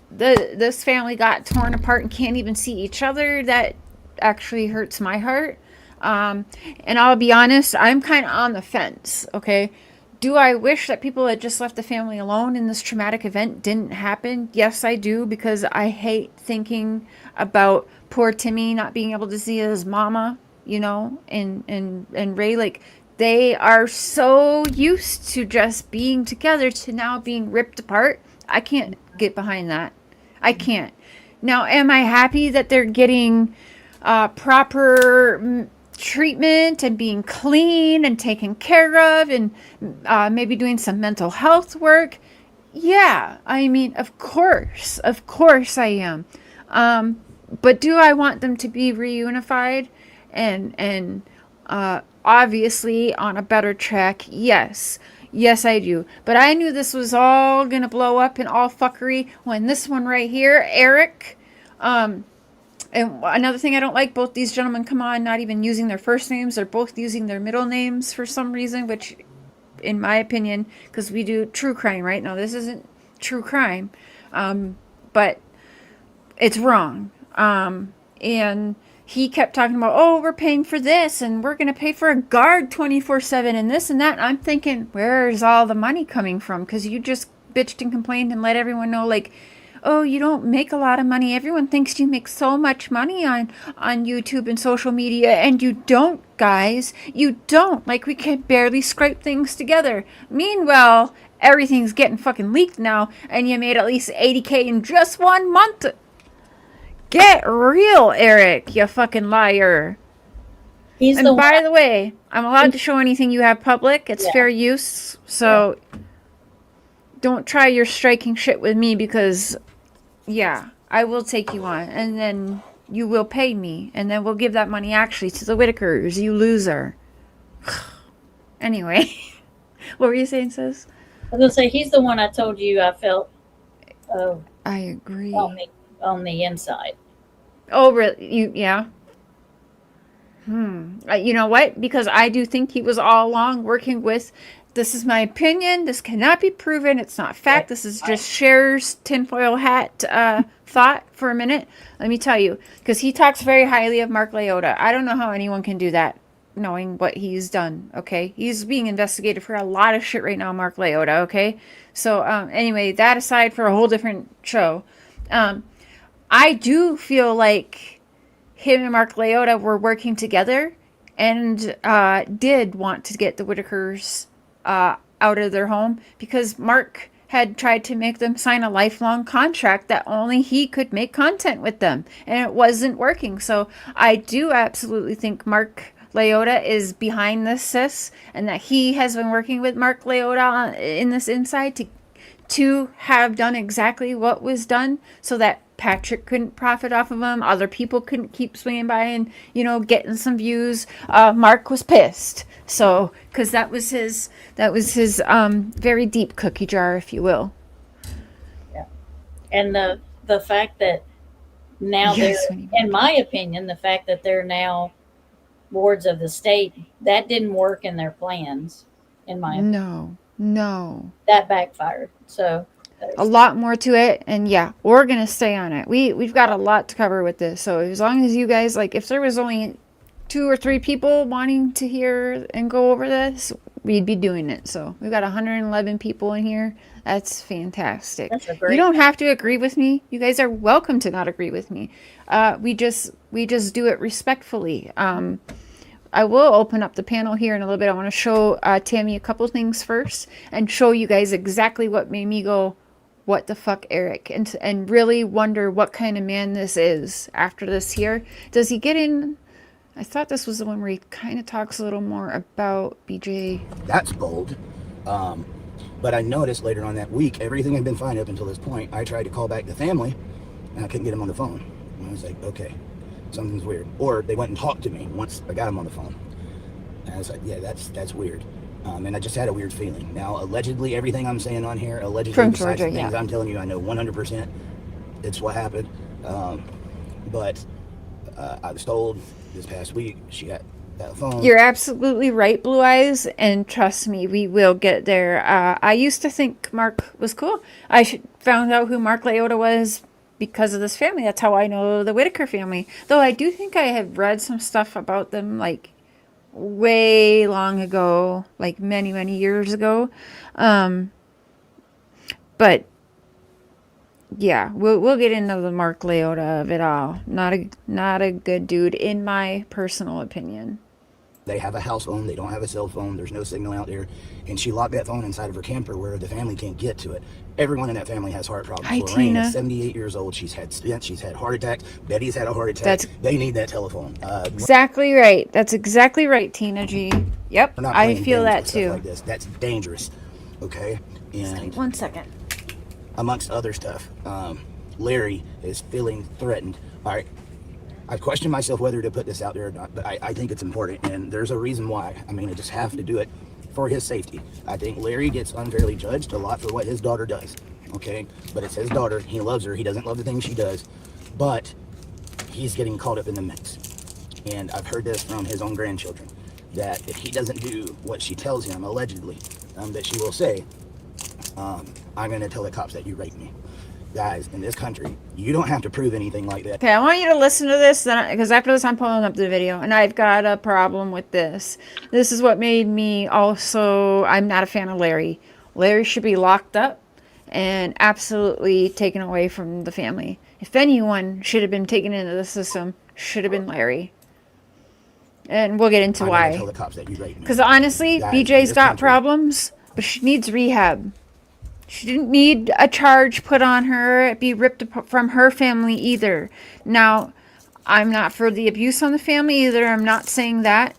this family got torn apart and can't even see each other, that actually hurts my heart. And I'll be honest, I'm kind of on the fence, okay? Do I wish that people had just left the family alone and this traumatic event didn't happen? Yes, I do, because I hate thinking about poor Timmy not being able to see his mama, you know, and Ray. Like, they are so used to just being together to now being ripped apart. I can't get behind that. I can't. Now, am I happy that they're getting proper treatment and being clean and taken care of and maybe doing some mental health work? Yeah, I mean, of course I am. But do I want them to be reunified and obviously on a better track? Yes, I do. But I knew this was all gonna blow up in all fuckery when this one right here, Eric, and another thing I don't like, both these gentlemen come on not even using their first names. They're both using their middle names for some reason, which, in my opinion, because we do true crime, right? Now, this isn't true crime, but it's wrong. And he kept talking about, oh, we're paying for this, and we're going to pay for a guard 24/7, and this and that. And I'm thinking, where's all the money coming from? Because you just bitched and complained and let everyone know, like, oh, you don't make a lot of money. Everyone thinks you make so much money on YouTube and social media, and you don't, guys. You don't. Like, we can barely scrape things together. Meanwhile, everything's getting fucking leaked now, and you made at least $80K in just 1 month. Get real, Eric, you fucking liar. And by the way, I'm allowed to show anything you have public. It's fair use, so don't try your striking shit with me, because I will take you on, and then you will pay me, and then we'll give that money actually to the Whitakers, you loser. Anyway, what were you saying, sis? I was going to say, he's the one I told you I felt I agree. On the inside. Oh, really? You know what? Because I do think he was all along working with, this is my opinion, this cannot be proven, it's not fact, this is just Cher's tinfoil hat thought for a minute. Let me tell you, because he talks very highly of Mark Leota. I don't know how anyone can do that, knowing what he's done, okay? He's being investigated for a lot of shit right now, Mark Leota, okay? So, anyway, that aside for a whole different show. I do feel like him and Mark Leota were working together and did want to get the Whitakers out of their home, because Mark had tried to make them sign a lifelong contract that only he could make content with them, and it wasn't working. So I do absolutely think Leota is behind this, sis, and that he has been working with Mark Leota in this inside to have done exactly what was done, so that Patrick couldn't profit off of him, other people couldn't keep swinging by and, getting some views. Mark was pissed, so, because that was his very deep cookie jar, if you will. Yeah. And the fact that now in my opinion, the fact that they're now wards of the state, that didn't work in their plans, in my opinion. No. That backfired. So a lot more to it, and we're gonna stay on it. We've got a lot to cover with this, so as long as you guys, like, if there was only 2 or 3 people wanting to hear and go over this, we'd be doing it. So we've got 111 people in here. That's fantastic. You don't have to agree with me. You guys are welcome to not agree with me. We just do it respectfully. I will open up the panel here in a little bit. I want to show Tammy a couple things first and show you guys exactly what made me go, what the fuck, Eric, and really wonder what kind of man this is after this here. Does he get in? I thought this was the one where he kind of talks a little more about BJ. That's bold. But I noticed later on that week, everything had been fine up until this point. I tried to call back the family, and I couldn't get him on the phone. And I was like, okay, something's weird. Or they went and talked to me once I got him on the phone. And I was like, yeah, that's weird. And I just had a weird feeling. Now, allegedly, everything I'm saying on here, allegedly, From besides Georgia, the things yeah. I'm telling you, I know 100% it's what happened. But I was told this past week she got that phone. You're absolutely right, Blue Eyes, and trust me, we will get there. I used to think Mark was cool. I found out who Mark Leota was because of this family. That's how I know the Whittaker family. Though I do think I have read some stuff about them, like, way long ago, like many years ago. But yeah, we'll get into the Mark Leota of it all. Not a good dude, in my personal opinion. They have a house phone. They don't have a cell phone. There's no signal out there. And she locked that phone inside of her camper where the family can't get to it. Everyone in that family has heart problems. Hi, Lorraine Tina. is 78 years old. She's had stents. She's had heart attacks. Betty's had a heart attack. They need that telephone. Exactly right. That's exactly right, Tina G. Yep, we're not I playing feel games that with stuff too. like this. That's dangerous. Okay? And 1 second. amongst other stuff, Larry is feeling threatened. All right. I've questioned myself whether to put this out there or not, but I think it's important, and there's a reason why. I mean, I just have to do it for his safety. I think Larry gets unfairly judged a lot for what his daughter does, okay? But it's his daughter. He loves her. He doesn't love the things she does, but he's getting caught up in the mix. And I've heard this from his own grandchildren, that if he doesn't do what she tells him, allegedly, that she will say, I'm going to tell the cops that you raped me. Guys, in this country, you don't have to prove anything like that. Okay, I want you to listen to this, because after this I'm pulling up the video, and I've got a problem with this. This is what made me also, I'm not a fan of Larry. Larry should be locked up and absolutely taken away from the family. If anyone should have been taken into the system, should have been Larry. And we'll get into why. Because honestly, BJ's got problems, but she needs rehab. She didn't need a charge put on her, be ripped from her family either. Now, I'm not for the abuse on the family either. I'm not saying that.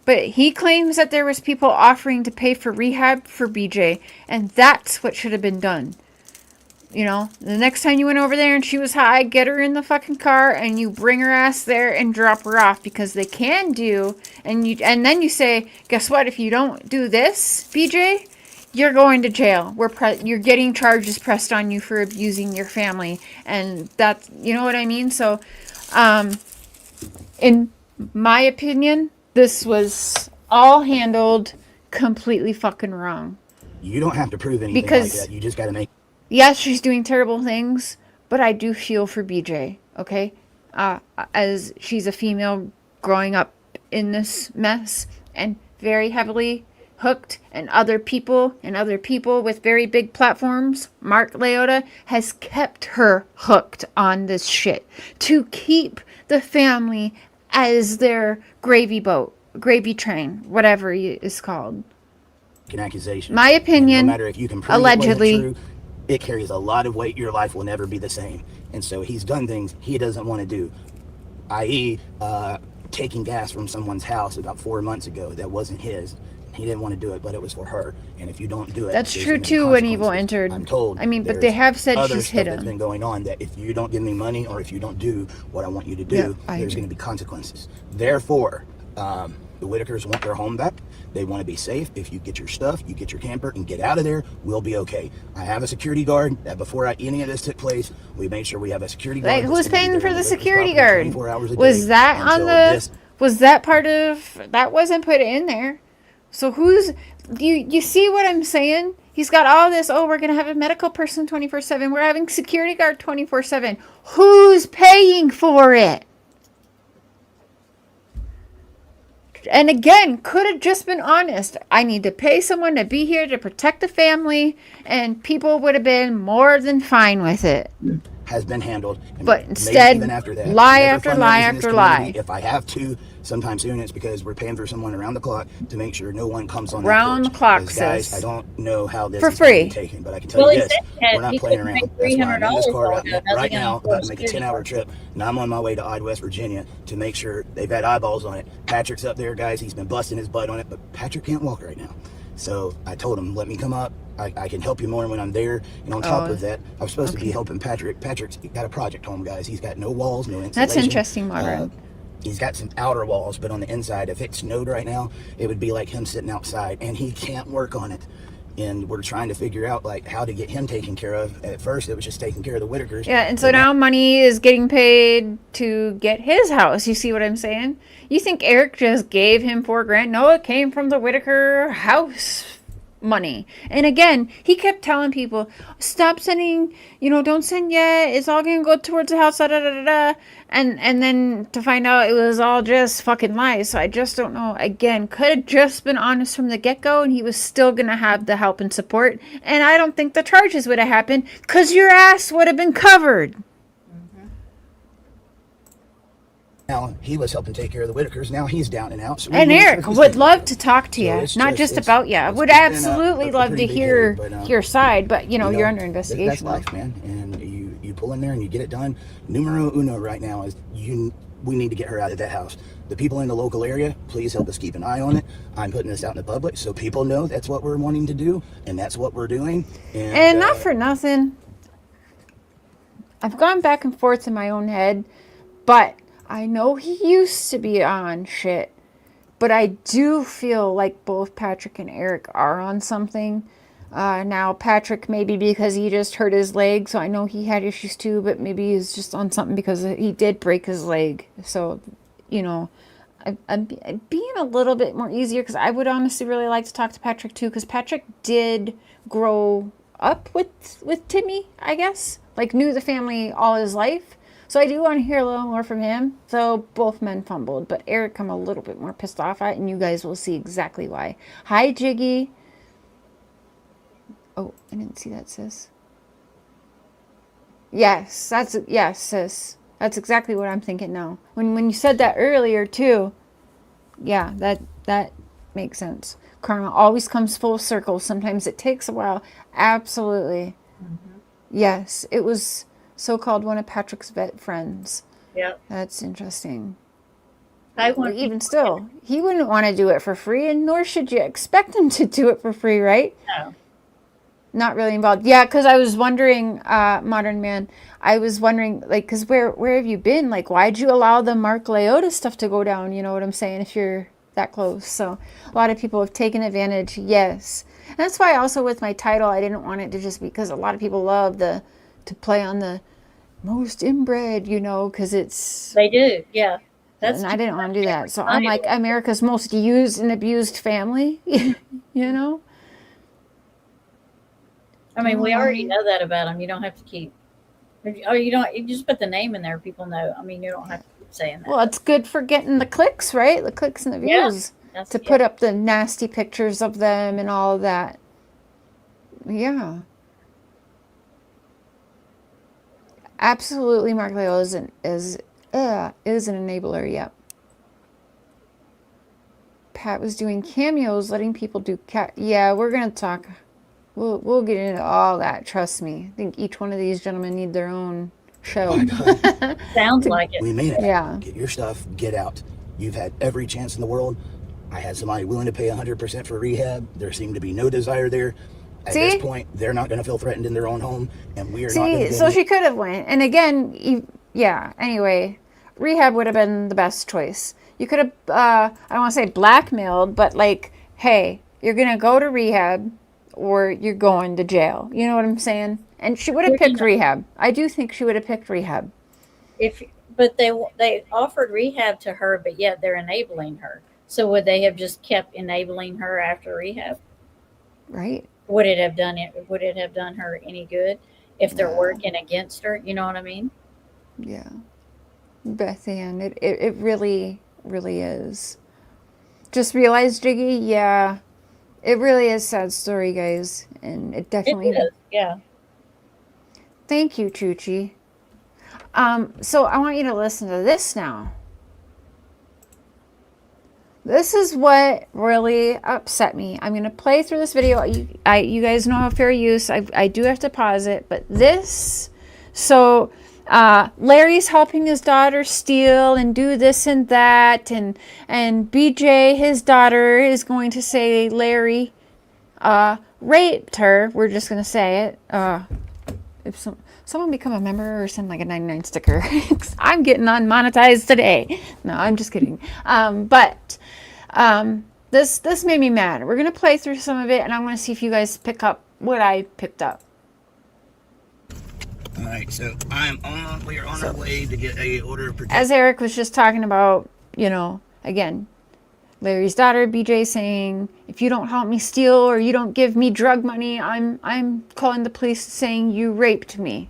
But he claims that there was people offering to pay for rehab for BJ. And that's what should have been done. You know, the next time you went over there and she was high, get her in the fucking car and you bring her ass there and drop her off, because they can do. And then you say, guess what? If you don't do this, BJ, you're going to jail. You're getting charges pressed on you for abusing your family. And that's, you know what I mean? So, in my opinion, this was all handled completely fucking wrong. You don't have to prove anything like that. You just got to make... Yes, she's doing terrible things, but I do feel for BJ, okay? As she's a female growing up in this mess and very heavily hooked, and other people with very big platforms, Mark Leota, has kept her hooked on this shit to keep the family as their gravy boat, gravy train, whatever it is called. An accusation. My opinion, no matter if you can prove allegedly, it, true, it carries a lot of weight. Your life will never be the same. And so he's done things he doesn't want to do, i.e., taking gas from someone's house about 4 months ago that wasn't his. He didn't want to do it, but it was for her. And if you don't do it, that's true too. When Evil entered, I'm told. I mean, but they have said she's hit him. That's been going on, that if you don't give me money or if you don't do what I want you to do, there's going to be consequences. Therefore, the Whitakers want their home back. They want to be safe. If you get your stuff, you get your camper and get out of there, we'll be okay. I have a security guard. Before any of this took place, we made sure we have a security guard. Like, who's paying for the security guard? Was that on the? Was that part of? That wasn't put in there. So who's? You see what I'm saying? He's got all this. Oh, we're gonna have a medical person 24/7. We're having security guard 24/7. Who's paying for it? And again, could have just been honest. I need to pay someone to be here to protect the family, and people would have been more than fine with it. Has been handled. But instead, lie after lie after lie. If I have to, sometime soon, it's because we're paying for someone around the clock to make sure no one comes on round the clock. Guys, I don't know how this for is free taken, but I can tell you this: we're not playing around. That's why I'm in this car right now, about to make a 10-hour trip, and I'm on my way to Ide, West Virginia, to make sure they've had eyeballs on it. Patrick's up there, guys. He's been busting his butt on it, but Patrick can't walk right now. So I told him, let me come up. I can help you more when I'm there. And on top of that, I was supposed to be helping Patrick. Patrick's got a project home, guys. He's got no walls, no insulation. That's interesting, Margaret. He's got some outer walls, but on the inside, if it snowed right now, it would be like him sitting outside, and he can't work on it. And we're trying to figure out like how to get him taken care of. At first, it was just taking care of the Whitakers. Yeah, and so now money is getting paid to get his house. You see what I'm saying? You think Eric just gave him $4,000? No, it came from the Whittaker house money. And again, he kept telling people, stop sending, don't send yet. It's all going to go towards the house, da, da, da, da, da. And then to find out it was all just fucking lies. So I just don't know. Again, could have just been honest from the get-go, and he was still going to have the help and support. And I don't think the charges would have happened because your ass would have been covered. Now he was helping take care of the Whitakers. Now he's down and out. So and Eric would love to talk to you, not just about you. I would absolutely love to hear your side, but you're under investigation. That's life, man. And you pull in there and you get it done. Numero uno right now is we need to get her out of that house. The people in the local area, please help us keep an eye on it. I'm putting this out in the public so people know that's what we're wanting to do, and that's what we're doing. And not for nothing, I've gone back and forth in my own head, but I know he used to be on shit, but I do feel like both Patrick and Eric are on something. Now, Patrick, maybe because he just hurt his leg, so I know he had issues too, but maybe he's just on something because he did break his leg. So, I'm being a little bit more easier because I would honestly really like to talk to Patrick too, because Patrick did grow up with Timmy, I guess. Like, knew the family all his life. So I do want to hear a little more from him. So both men fumbled, but Eric I'm a little bit more pissed off at, and you guys will see exactly why. Hi, Jiggy. Oh, I didn't see that, sis. Yes, sis. That's exactly what I'm thinking now. When you said that earlier too, yeah, that makes sense. Karma always comes full circle. Sometimes it takes a while. Absolutely. Mm-hmm. Yes, it was so-called one of Patrick's vet friends. Yep. That's interesting. Even still, he wouldn't want to do it for free, and nor should you expect him to do it for free, right? No. Not really involved. Yeah, because I was wondering, Modern Man, I was wondering, like, because where have you been? Like, why'd you allow the Mark Leota stuff to go down? You know what I'm saying? If you're that close. So a lot of people have taken advantage. Yes. And that's why also with my title, I didn't want it to just be, because a lot of people love to play on the most inbred, because it's... They do, yeah. And I didn't want to do that. So I'm like, America's most used and abused family, I mean, we already know that about them. You don't have to keep... you just put the name in there, people know. I mean, you don't have to keep saying that. Well, it's good for getting the clicks, right? The clicks and the views. Yeah, to put up the nasty pictures of them and all of that. Yeah. Absolutely, Mark Leo is an enabler. Yep. Pat was doing cameos, letting people do Yeah, we're gonna talk. We'll get into all that. Trust me. I think each one of these gentlemen need their own show. Sounds like it. We made it. Yeah. Get your stuff. Get out. You've had every chance in the world. I had somebody willing to pay 100% for rehab. There seemed to be no desire there. At this point, they're not going to feel threatened in their own home, and we are not going to. So she could have went. And again, anyway, rehab would have been the best choice. You could have, I don't want to say blackmailed, but like, hey, you're going to go to rehab or you're going to jail. You know what I'm saying? And she would have picked rehab. I do think she would have picked rehab. But they offered rehab to her, but yet they're enabling her. So would they have just kept enabling her after rehab? Right. Would it have done her any good if they're working against her? You know what I mean? Yeah. Beth Ann, it really, really is. Just realized, Jiggy, yeah, it really is a sad story, guys. And it definitely is, yeah. Thank you, Chuchi. So I want you to listen to this now. This is what really upset me. I'm going to play through this video. You guys know how fair use. I do have to pause it. But this... So, Larry's helping his daughter steal and do this and that. And BJ, his daughter, is going to say Larry raped her. We're just going to say it. Someone become a member or send like a 99 sticker. I'm getting unmonetized today. No, I'm just kidding. This made me mad. We're going to play through some of it, and I'm going to see if you guys pick up what I picked up. All right, so we are on our way to get a order of protection. As Eric was just talking about, you know, again, Larry's daughter, BJ, saying, if you don't help me steal or you don't give me drug money, I'm calling the police saying you raped me.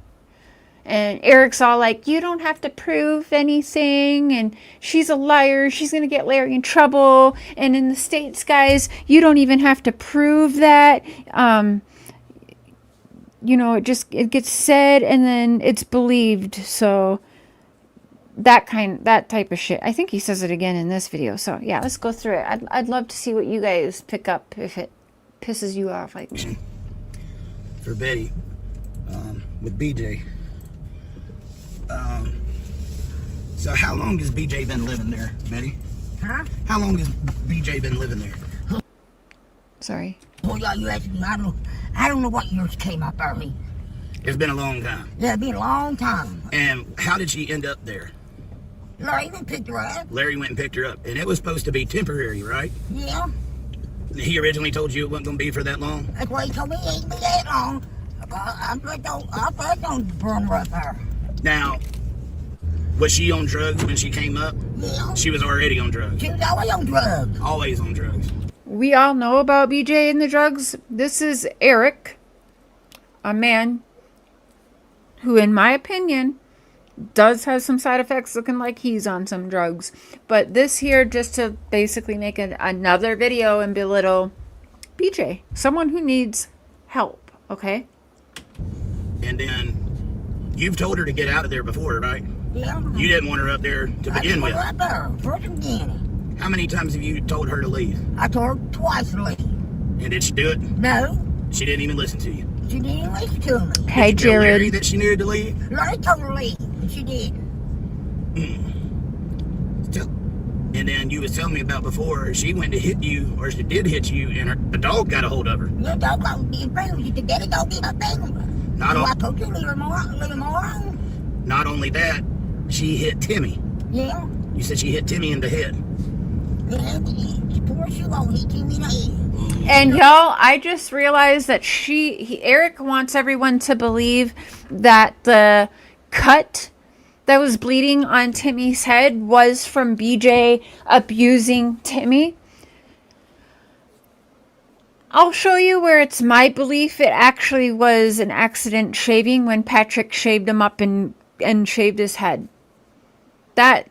And Eric's all like, you don't have to prove anything, and she's a liar, she's going to get Larry in trouble, and in the States, guys, you don't even have to prove that. You know, it gets said and then it's believed. So that type of shit. I think he says it again in this video. So yeah, let's go through it. I'd love to see what you guys pick up if it pisses you off like me. For Betty, with BJ. So how long has BJ been living there, Betty? Huh? How long has BJ been living there? Sorry. Well, yeah, you asked me. I don't know what years came up early. It's been a long time. Yeah, it's been a long time. And how did she end up there? Larry even picked her up. Larry went and picked her up. And it was supposed to be temporary, right? Yeah. He originally told you it wasn't going to be for that long? That's why he told me it ain't be that long. I first don't burn her up there. Now, was she on drugs when she came up? Yeah. She was already on drugs. She was always on drugs. Always on drugs. We all know about BJ and the drugs. This is Eric, a man who, in my opinion, does have some side effects looking like he's on some drugs. But this here, just to basically make another video and belittle BJ, someone who needs help, okay? And then you've told her to get out of there before, right? Yeah. You didn't want her up there to begin with. I didn't want her up there, first beginning. How many times have you told her to leave? I told her twice to leave. And did she do it? No. She didn't even listen to you. She didn't even listen to me. Hey, Did you tell Larry Jared. that she needed to leave? Larry told her to leave, and she did. And then you was telling me about before, she went to hit you, or she did hit you, and a dog got a hold of her. Your dog got me in prison. She said, Daddy, don't get my thing. Not So on- I told you to leave her alone. Not only that, she hit Timmy. Yeah. You said she hit Timmy in the head. Yeah, she put her shoe on. He came in the head. And y'all, I just realized that Eric wants everyone to believe that the cut that was bleeding on Timmy's head was from BJ abusing Timmy. I'll show you where it's my belief it actually was an accident shaving when Patrick shaved him up and shaved his head. That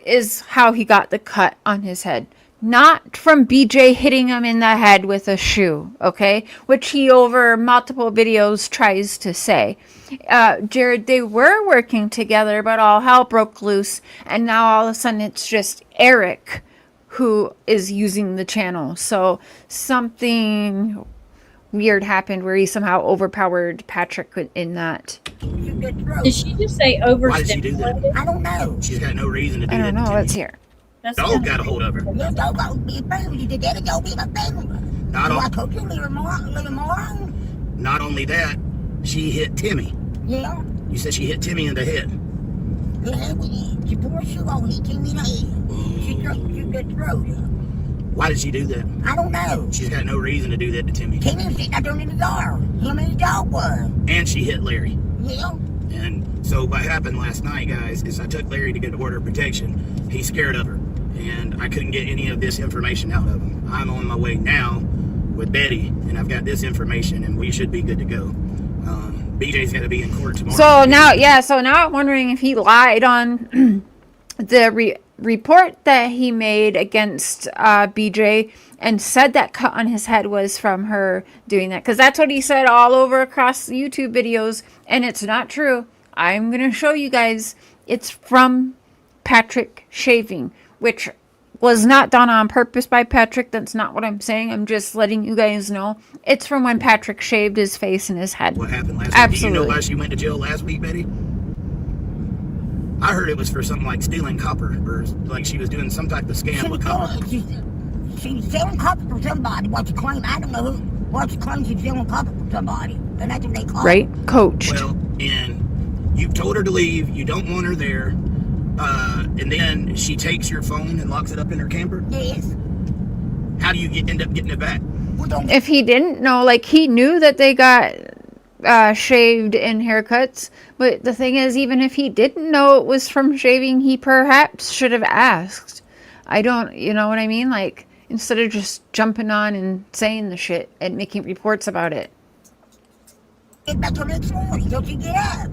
is how he got the cut on his head. Not from BJ hitting him in the head with a shoe, okay? Which he over multiple videos tries to say. Jared, they were working together, but all hell broke loose. And now all of a sudden it's just Eric who is using the channel. So something weird happened where he somehow overpowered Patrick in that. Did she just say Why did she do overstimulated? that? I don't know. She's got no reason to do I that don't to know, Timmy. it's here. That's Dog got a hold of her. Your dog got me in prison. She said, Daddy, don't get my thing. Not So I on- told you to leave her alone. Not only that, she hit Timmy. Yeah. You said she hit Timmy in the head. Yeah, she put her shoe on. He came in the head. She just throat. Why did she do that? I don't know. She's got no reason to do that to Timmy. Timmy was sitting out there in the yard. Him and his dog was. And she hit Larry. Yeah. And so what happened last night, guys, is I took Larry to get an order of protection. He's scared of her. And I couldn't get any of this information out of him. I'm on my way now with Betty, and I've got this information, and we should be good to go. BJ's got to be in court tomorrow. So now I'm wondering if he lied on the report that he made against BJ and said that cut on his head was from her doing that. Because that's what he said all over across YouTube videos, and it's not true. I'm going to show you guys. It's from Patrick shaving, which was not done on purpose by Patrick. That's not what I'm saying. I'm just letting you guys know. It's from when Patrick shaved his face and his head. What happened last week? Absolutely. Do you know why she went to jail last week, Betty? I heard it was for something like stealing copper, or like she was doing some type of scam with copper. She's selling copper for somebody. What you claim? I don't know who. What you claim she's selling copper for somebody. And that's what they call right? Coached. Well, and you've told her to leave. You don't want her there. And then she takes your phone and locks it up in her camper. Yes. How do you end up getting it back? Well, don't If he didn't know, like, he knew that they got shaved and haircuts, but the thing is, even if he didn't know it was from shaving, he perhaps should have asked. I don't, you know what I mean? Like, instead of just jumping on and saying the shit and making reports about it. get back till next morning. Don't you get up?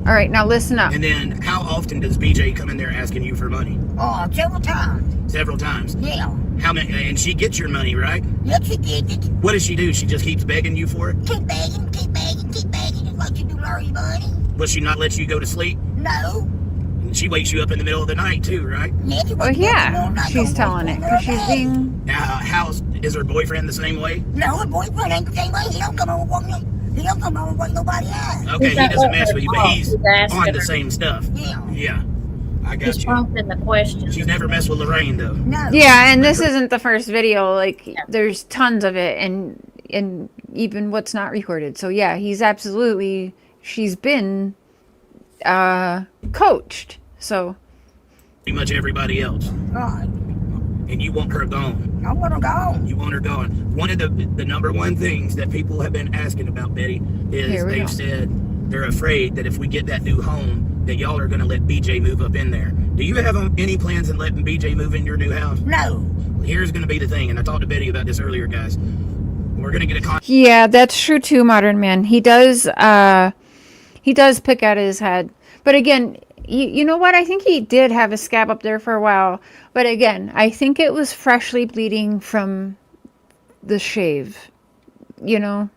All right, now listen up. And then how often does BJ come in there asking you for money? Oh, several times. Several times. Yeah. How many? And she gets your money, right? Yep, she gets it. What does she do? She just keeps begging you for it? Keep begging, keep begging, keep begging, just like you do Larry money. Will she not let you go to sleep? No. And she wakes you up in the middle of the night too, right? Yeah, Oh, yeah, she's telling it because she's being... Now, is her boyfriend the same way? No, her boyfriend ain't the same way. He don't come over with nobody else. Okay, he doesn't mess with you, but he's asking on the her. same stuff. Yeah. Yeah, I got He's you. prompting the question. She's never messed with Lorraine though. No. Yeah, and this isn't the first video. Like, there's tons of it, and even what's not recorded. So yeah, he's absolutely... She's been coached. So Pretty much everybody else. Right. And you want her gone. I want to go. You want her gone. One of the number one things that people have been asking about Betty is Here we they've go. said they're afraid that if we get that new home, that y'all are going to let BJ move up in there. Do you have any plans in letting BJ move in your new house? No. Here's going to be the thing, and I talked to Betty about this earlier, guys. We're going to get a yeah, that's true too, Modern Man. He does pick out his head. But again, you know what? I think he did have a scab up there for a while. But again, I think it was freshly bleeding from the shave, you know?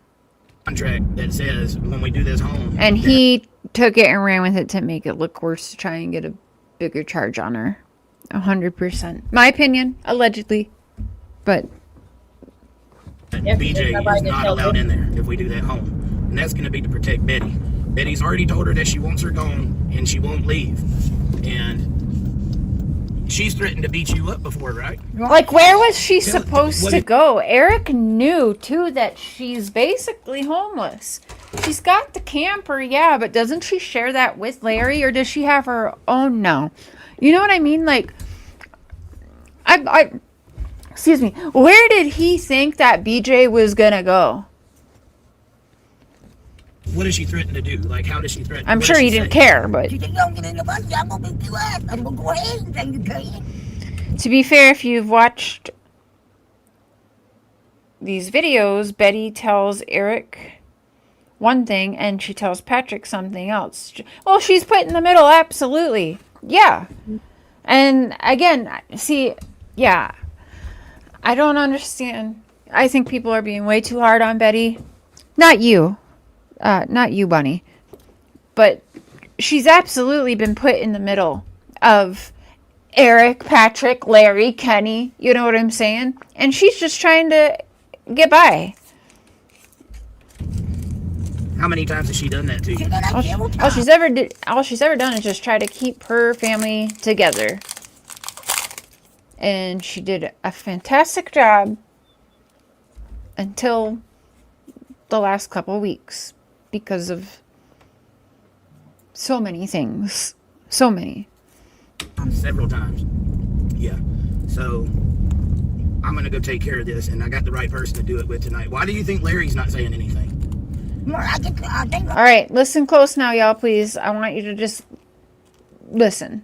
contract that says when we do this home. And he took it and ran with it to make it look worse, to try and get a bigger charge on her. 100%. My opinion, allegedly. But BJ is not allowed in there if we do that home. And that's going to be to protect Betty. Betty's already told her that she wants her gone and she won't leave. And she's threatened to beat you up before, right? like, where was she supposed to go? Eric knew too that she's basically homeless. She's got the camper, yeah, but doesn't she share that with Larry, or does she have her own now? You know what I mean? Like, excuse me, where did he think that BJ was gonna go? What does she threaten to do? Like, how does she threaten? I'm What sure does he she didn't say? care, but You think you don't get in the bus, I'm going to beat you up. I'm going to go ahead and say you can. to be fair, if you've watched these videos, Betty tells Eric one thing and she tells Patrick something else. Well, she's put in the middle, absolutely. Yeah. And again, see, yeah, I don't understand. I think people are being way too hard on Betty. Not you, Bunny. But she's absolutely been put in the middle of Eric, Patrick, Larry, Kenny. You know what I'm saying? And she's just trying to get by. How many times has she done that to you? All she's ever done is just try to keep her family together. And she did a fantastic job until the last couple of weeks because of so many things. So many. Several times. Yeah. So I'm gonna go take care of this, and I got the right person to do it with tonight. Why do you think Larry's not saying anything? I think All right, listen close now, y'all, please. I want you to just listen.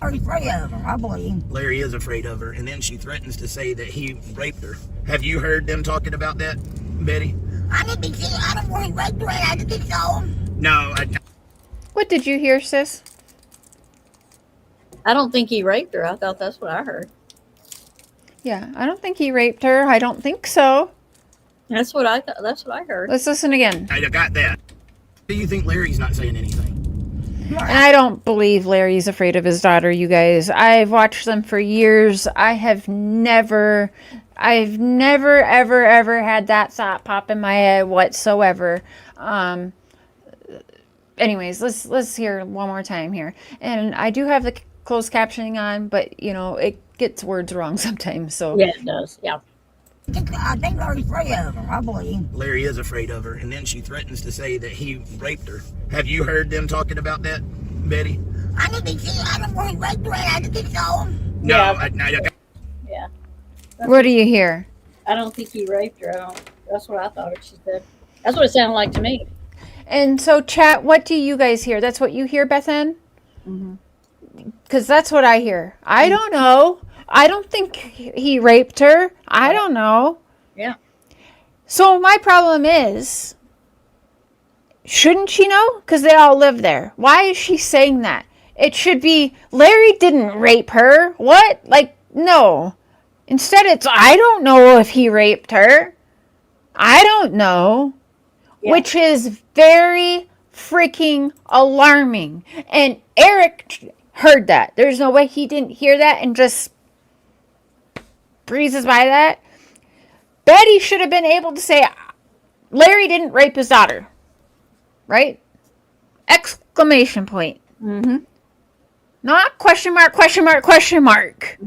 I'm afraid of her, I believe. Larry is afraid of her, and then she threatens to say that he raped her. Have you heard them talking about that, Betty? I didn't think so. I don't want to rape her. I didn't think so. No, What did you hear, sis? I don't think he raped her. I thought that's what I heard. Yeah, I don't think he raped her. I don't think so. That's what I thought. That's what I heard. Let's listen again. I got that. Do you think Larry's not saying anything? And I don't believe Larry's afraid of his daughter, you guys. I've watched them for years. I've never, ever had that thought pop in my head whatsoever. Anyways, let's hear one more time here. And I do have the closed captioning on, but, you know, it gets words wrong sometimes. So Yeah, it does. Yeah. I think Larry's afraid of her, I believe. Larry is afraid of her, and then she threatens to say that he raped her. Have you heard them talking about that, Betty? I didn't think she, I don't know he raped her, I didn't think so. No, Yeah. Yeah. What do you hear? I don't think he raped her. That's what I thought she said. That's what it sounded like to me. And so, chat, what do you guys hear? That's what you hear, Beth Ann? Because that's what I hear. I don't know. I don't think he raped her. I don't know. Yeah. So my problem is, shouldn't she know? Because they all live there. Why is she saying that? It should be, Larry didn't rape her. What? Like, no. Instead, it's, I don't know if he raped her. I don't know. Yeah. Which is very freaking alarming. And Eric heard that. There's no way he didn't hear that and just breezes by that. Betty should have been able to say, Larry didn't rape his daughter. Right? Exclamation point. Not question mark, question mark, question mark.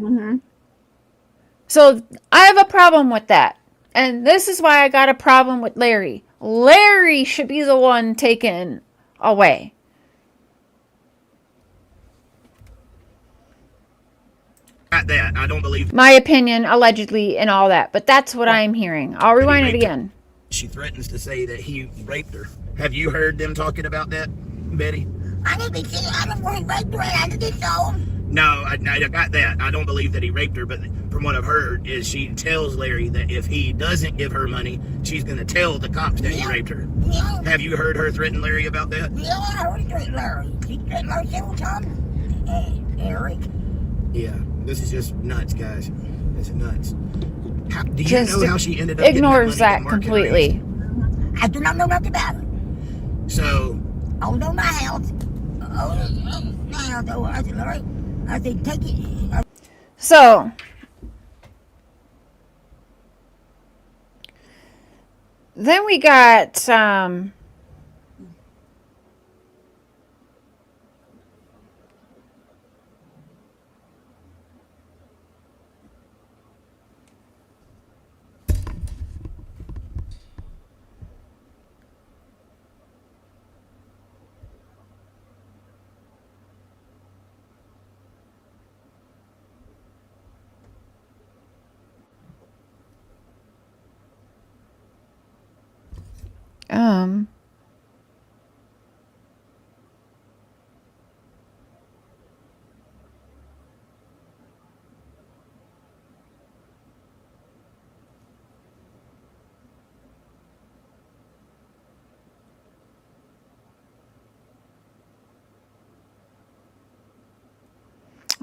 So I have a problem with that. And this is why I got a problem with Larry. Larry should be the one taken away. Not that. I don't believe. My opinion, allegedly, and all that. But that's what I'm hearing. I'll rewind it again. She threatens to say that he raped her. Have you heard them talking about that, Betty? I didn't think she, I don't know he raped her, I didn't think so. No, I got that. I don't believe that he raped her, but from what I've heard is she tells Larry that if he doesn't give her money, she's going to tell the cops that he raped her. Yeah. Have you heard her threaten Larry about that? Yeah, I heard her threaten Larry. She threatened Larry several times. Eric. Yeah, this is just nuts, guys. This is nuts. Do you just know how she ended up ignores that completely. I do not know nothing about it. So. Oh, no, my house. Oh, I said, Larry. I said, take it. So, then we got,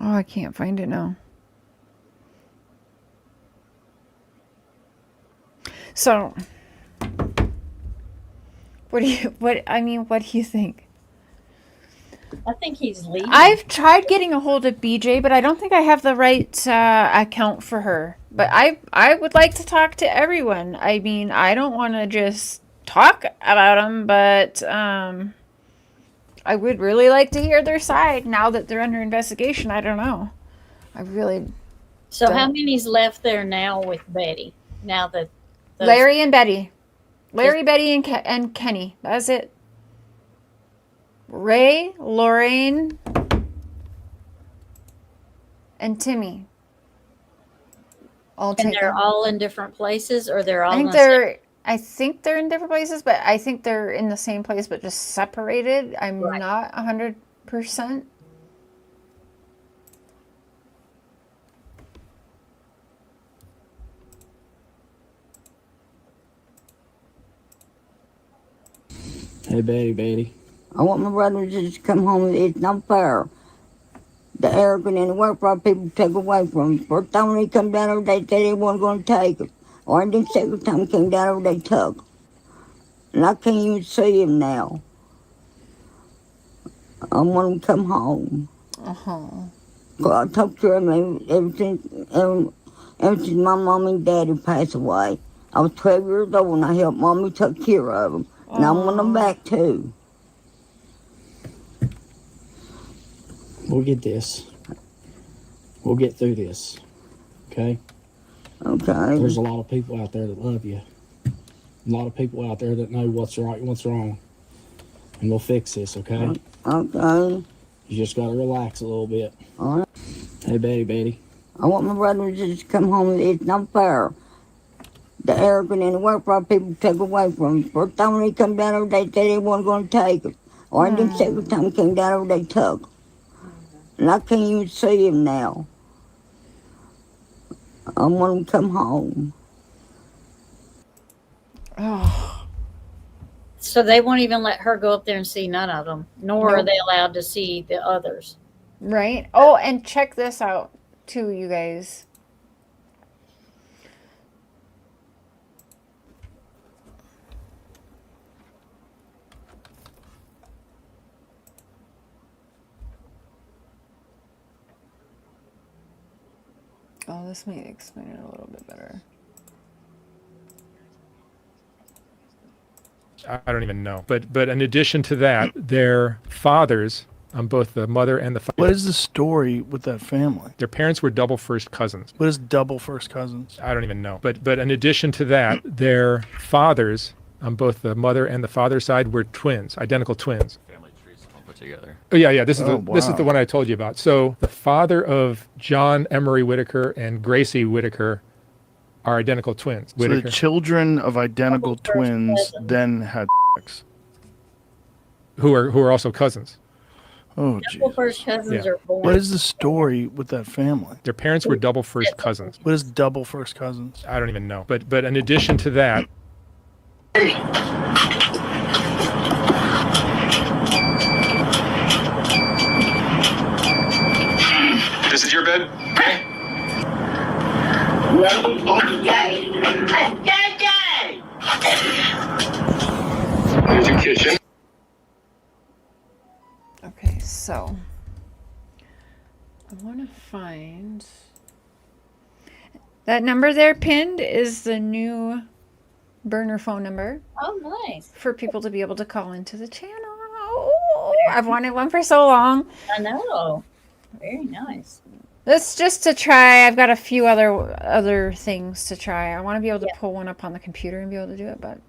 oh, I can't find it now. So, what do you think? I think he's leaving. I've tried getting a hold of BJ, but I don't think I have the right account for her. But I would like to talk to everyone. I mean, I don't want to just talk about them, but I would really like to hear their side now that they're under investigation. I don't know. I really. So how many's left there now with Betty? Now that Larry and Betty, Betty, and Kenny. That's it. Ray, Lorraine, and Timmy. And they're all in different places, or they're all. I think they're in different places, but I think they're in the same place, but just separated. I'm not 100%. Hey, Betty. I want my brother to just come home. It's not fair. The arrogant and the work people take away from him. First time when he come down over, they said they weren't going to take him. Or the second time he came down over, they took him. And I can't even see him now. I want him to come home. I talked to him ever since my mom and daddy passed away. I was 12 years old and I helped mommy take care of him. And I want them back too. We'll get this. We'll get through this. Okay? Okay. There's a lot of people out there that love you. A lot of people out there that know what's right and what's wrong. And we'll fix this, okay? Okay. You just gotta relax a little bit. All right. Hey, Betty. I want my brother to just come home. It's not fair. The arrogant and the work for people take away from him. First time when he come down over, they said they weren't going to take him. Or the second time he came down over, they took him. And I can't even see him now. I want him to come home. Oh. So they won't even let her go up there and see none of them, nor are they allowed to see the others. Right. Oh, and check this out, too, you guys. Oh, this may explain it a little bit better. I don't even know. But in addition to that, their fathers, on both the mother and the father. What is the story with that family? Their parents were double first cousins. What is double first cousins? I don't even know. But in addition to that, their fathers, on both the mother and the father side, were twins, identical twins. Family trees all put together. Oh yeah. This is the one I told you about. So the father of John Emery Whittaker and Gracie Whittaker are identical twins. So the children of identical twins then had sex. Who are also cousins. Oh, Double first cousins are born. What is the story with that family? Their parents were double first cousins. What is double first cousins? I don't even know. But in addition to that. This is your bed? Okay. Here's your kitchen. Okay, so I want to find that number there pinned is the new burner phone number. Oh, nice. For people to be able to call into the channel. Oh, I've wanted one for so long. I know. Very nice. That's just to try. I've got a few other things to try. I want to be able to pull one up on the computer and be able to do it. But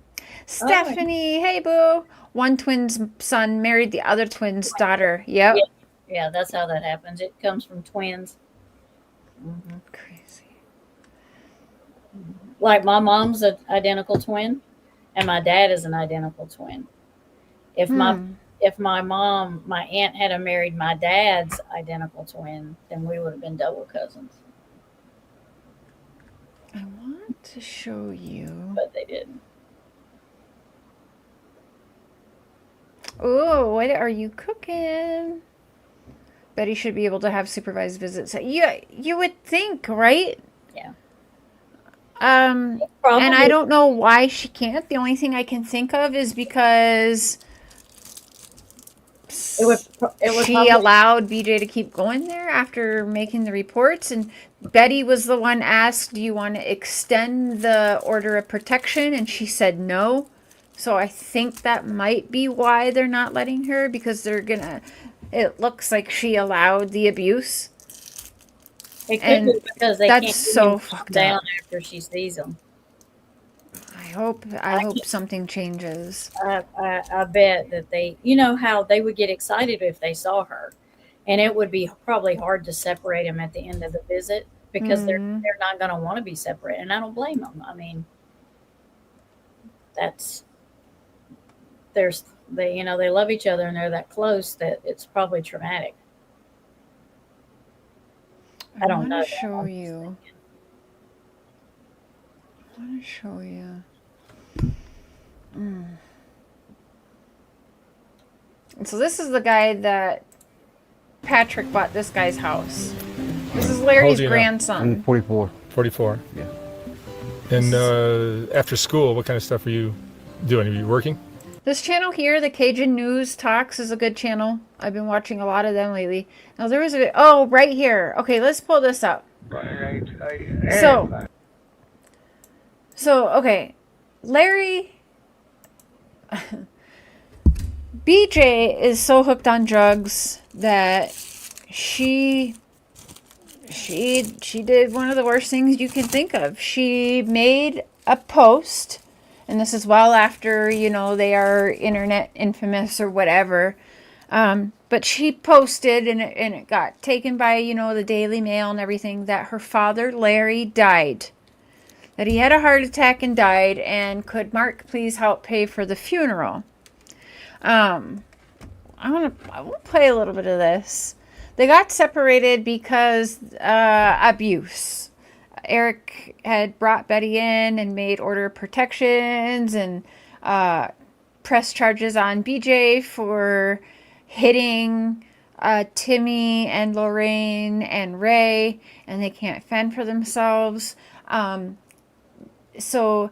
Stephanie, hey boo. One twin's son married the other twin's daughter. Yep. Yeah, that's how that happens. It comes from twins. Mm-hmm. Crazy. Like my mom's an identical twin, and my dad is an identical twin. If my aunt had married my dad's identical twin, then we would have been double cousins. I want to show you. But they didn't. Oh, what are you cooking? Betty should be able to have supervised visits. You would think, right? Yeah. And I don't know why she can't. The only thing I can think of is because she allowed BJ to keep going there after making the reports, and Betty was the one asked, do you want to extend the order of protection? And she said no. So I think that might be why they're not letting her, because it looks like she allowed the abuse. It could be because they that's can't so fucked down up. after she sees them. I hope something changes. I bet that they, you know how they would get excited if they saw her, and it would be probably hard to separate them at the end of the visit because they're not going to want to be separate, and I don't blame them. I mean, they love each other and they're that close that it's probably traumatic. I don't know. I want to show you. So this is the guy that Patrick bought this guy's house. This is Larry's grandson. 44. 44. Yeah. And after school, what kind of stuff are you doing? Are you working? This channel here, the Cajun News Talks, is a good channel. I've been watching a lot of them lately. Now there was right here. Okay, let's pull this up. So okay, Larry, BJ is so hooked on drugs that she she did one of the worst things you can think of. She made a post, and this is well after, you know, they are internet infamous or whatever. But she posted, and it got taken by, you know, the Daily Mail and everything, that her father, Larry, died. That he had a heart attack and died, and could Mark please help pay for the funeral? I want to play a little bit of this. They got separated because abuse. Eric had brought Betty in and made order of protections and pressed charges on BJ for hitting Timmy and Lorraine and Ray, and they can't fend for themselves. So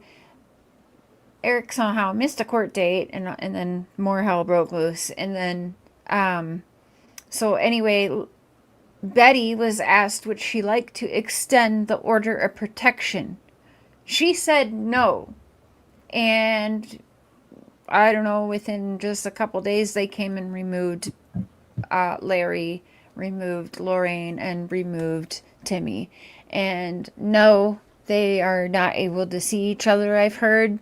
Eric somehow missed a court date, and then more hell broke loose. And then, so anyway, Betty was asked would she like to extend the order of protection. She said no. And I don't know, within just a couple days, they came and removed Larry, removed Lorraine, and removed Timmy. And no, they are not able to see each other, I've heard.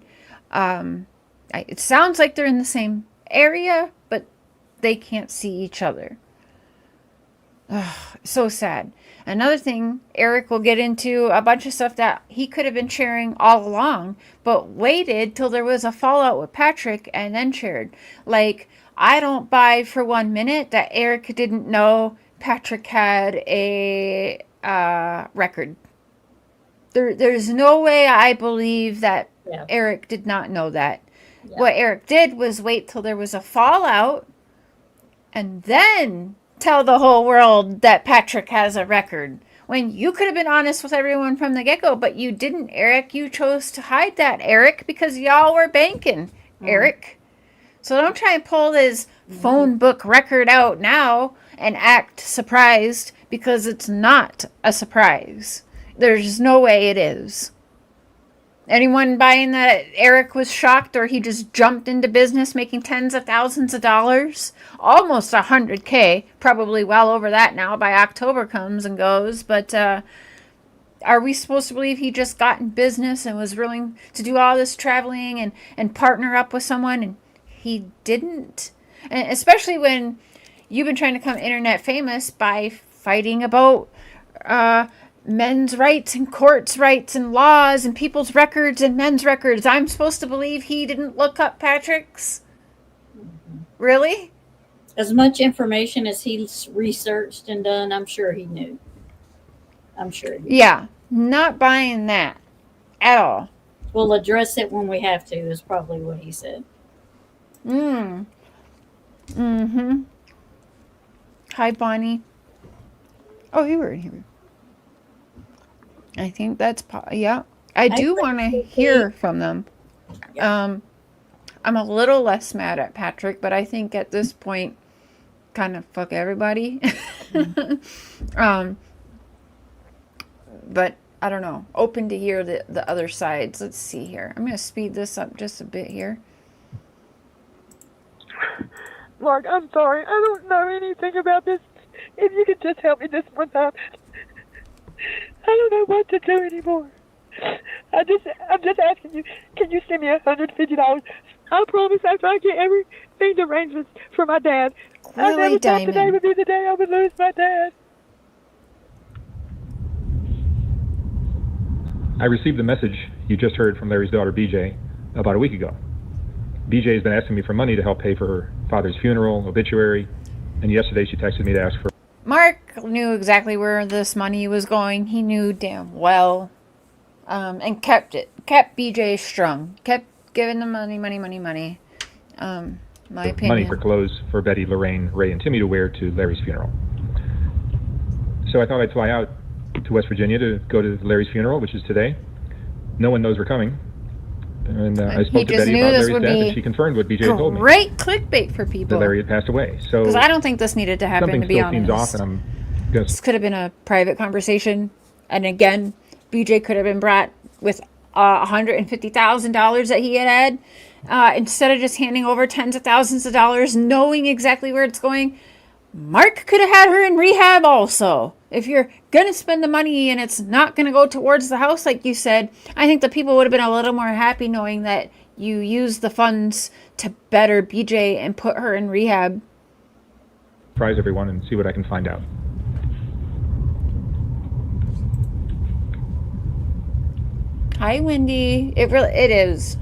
It sounds like they're in the same area, but they can't see each other. Ugh, so sad. Another thing, Eric will get into a bunch of stuff that he could have been sharing all along, but waited till there was a fallout with Patrick and then shared. Like, I don't buy for 1 minute that Eric didn't know Patrick had a record. There's no way I believe that Eric did not know that. Yeah. What Eric did was wait till there was a fallout and then tell the whole world that Patrick has a record. When you could have been honest with everyone from the get-go, but you didn't, Eric. You chose to hide that, Eric, because y'all were banking, Eric. So don't try and pull this phone book record out now and act surprised, because it's not a surprise. There's no way it is. Anyone buying that Eric was shocked, or he just jumped into business making tens of thousands of dollars? Almost $100K, probably well over that now by October comes and goes. But are we supposed to believe he just got in business and was willing to do all this traveling and partner up with someone, and he didn't? And especially when you've been trying to become internet famous by fighting about men's rights and courts' rights and laws and people's records and men's records. I'm supposed to believe he didn't look up Patrick's? Really? As much information as he's researched and done, I'm sure he knew. I'm sure he knew. Yeah, not buying that at all. We'll address it when we have to, is probably what he said. Hi, Bonnie. Oh, you were in here. I think that's, yeah. I do want to hear from them. I'm a little less mad at Patrick, but I think at this point, kind of fuck everybody. But I don't know. Open to hear the other sides. Let's see here. I'm going to speed this up just a bit here. Mark, I'm sorry. I don't know anything about this. If you could just help me this one time. I don't know what to do anymore. I'm just asking you, can you send me $150? I promise after I get everything the arrangements for my dad. I never thought today would be the day I would lose my dad. I received the message you just heard from Larry's daughter, BJ, about a week ago. BJ has been asking me for money to help pay for her father's funeral, obituary, and yesterday she texted me to ask for... Mark knew exactly where this money was going. He knew damn well. And kept BJ strung. Kept giving them money. My opinion. Money for clothes for Betty, Lorraine, Ray, and Timmy to wear to Larry's funeral. So I thought I'd fly out to West Virginia to go to Larry's funeral, which is today. No one knows we're coming. And I spoke to Betty about Larry's death, and she confirmed what BJ told me. Great clickbait for people. That Larry had passed away. So because I don't think this needed to happen, to be honest. Seems off, and I'm gonna... This could have been a private conversation. And again, BJ could have been brought with $150,000 that he had. Instead of just handing over tens of thousands of dollars, knowing exactly where it's going, Mark could have had her in rehab also. if you're going to spend the money and it's not going to go towards the house, like you said, I think the people would have been a little more happy knowing that you used the funds to better BJ and put her in rehab. Surprise everyone and see what I can find out. Hi, Wendy. It is.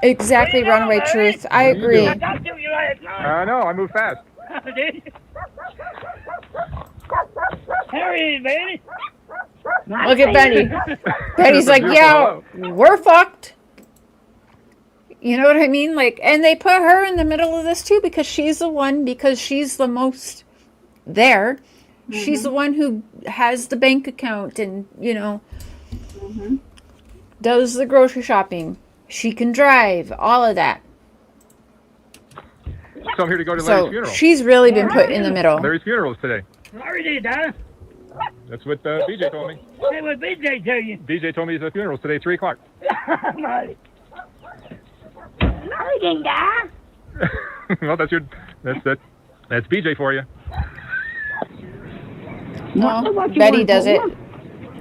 Exactly, Runaway Truth. I agree. I know, I move fast. Harry, baby. Look at Betty. Betty's like, yeah, we're fucked. You know what I mean? Like, and they put her in the middle of this too because she's the one, because she's the most there. Mm-hmm. She's the one who has the bank account and, you know, does the grocery shopping. She can drive, all of that. So I'm here to go to Larry's funeral. She's really been put in the middle. Larry's funeral is today. Larry did, huh? That's what BJ told me. Hey, what BJ tell you? BJ told me the funeral's today, 3 o'clock. Larry didn't die. Well, that's BJ for you. No, Betty does it.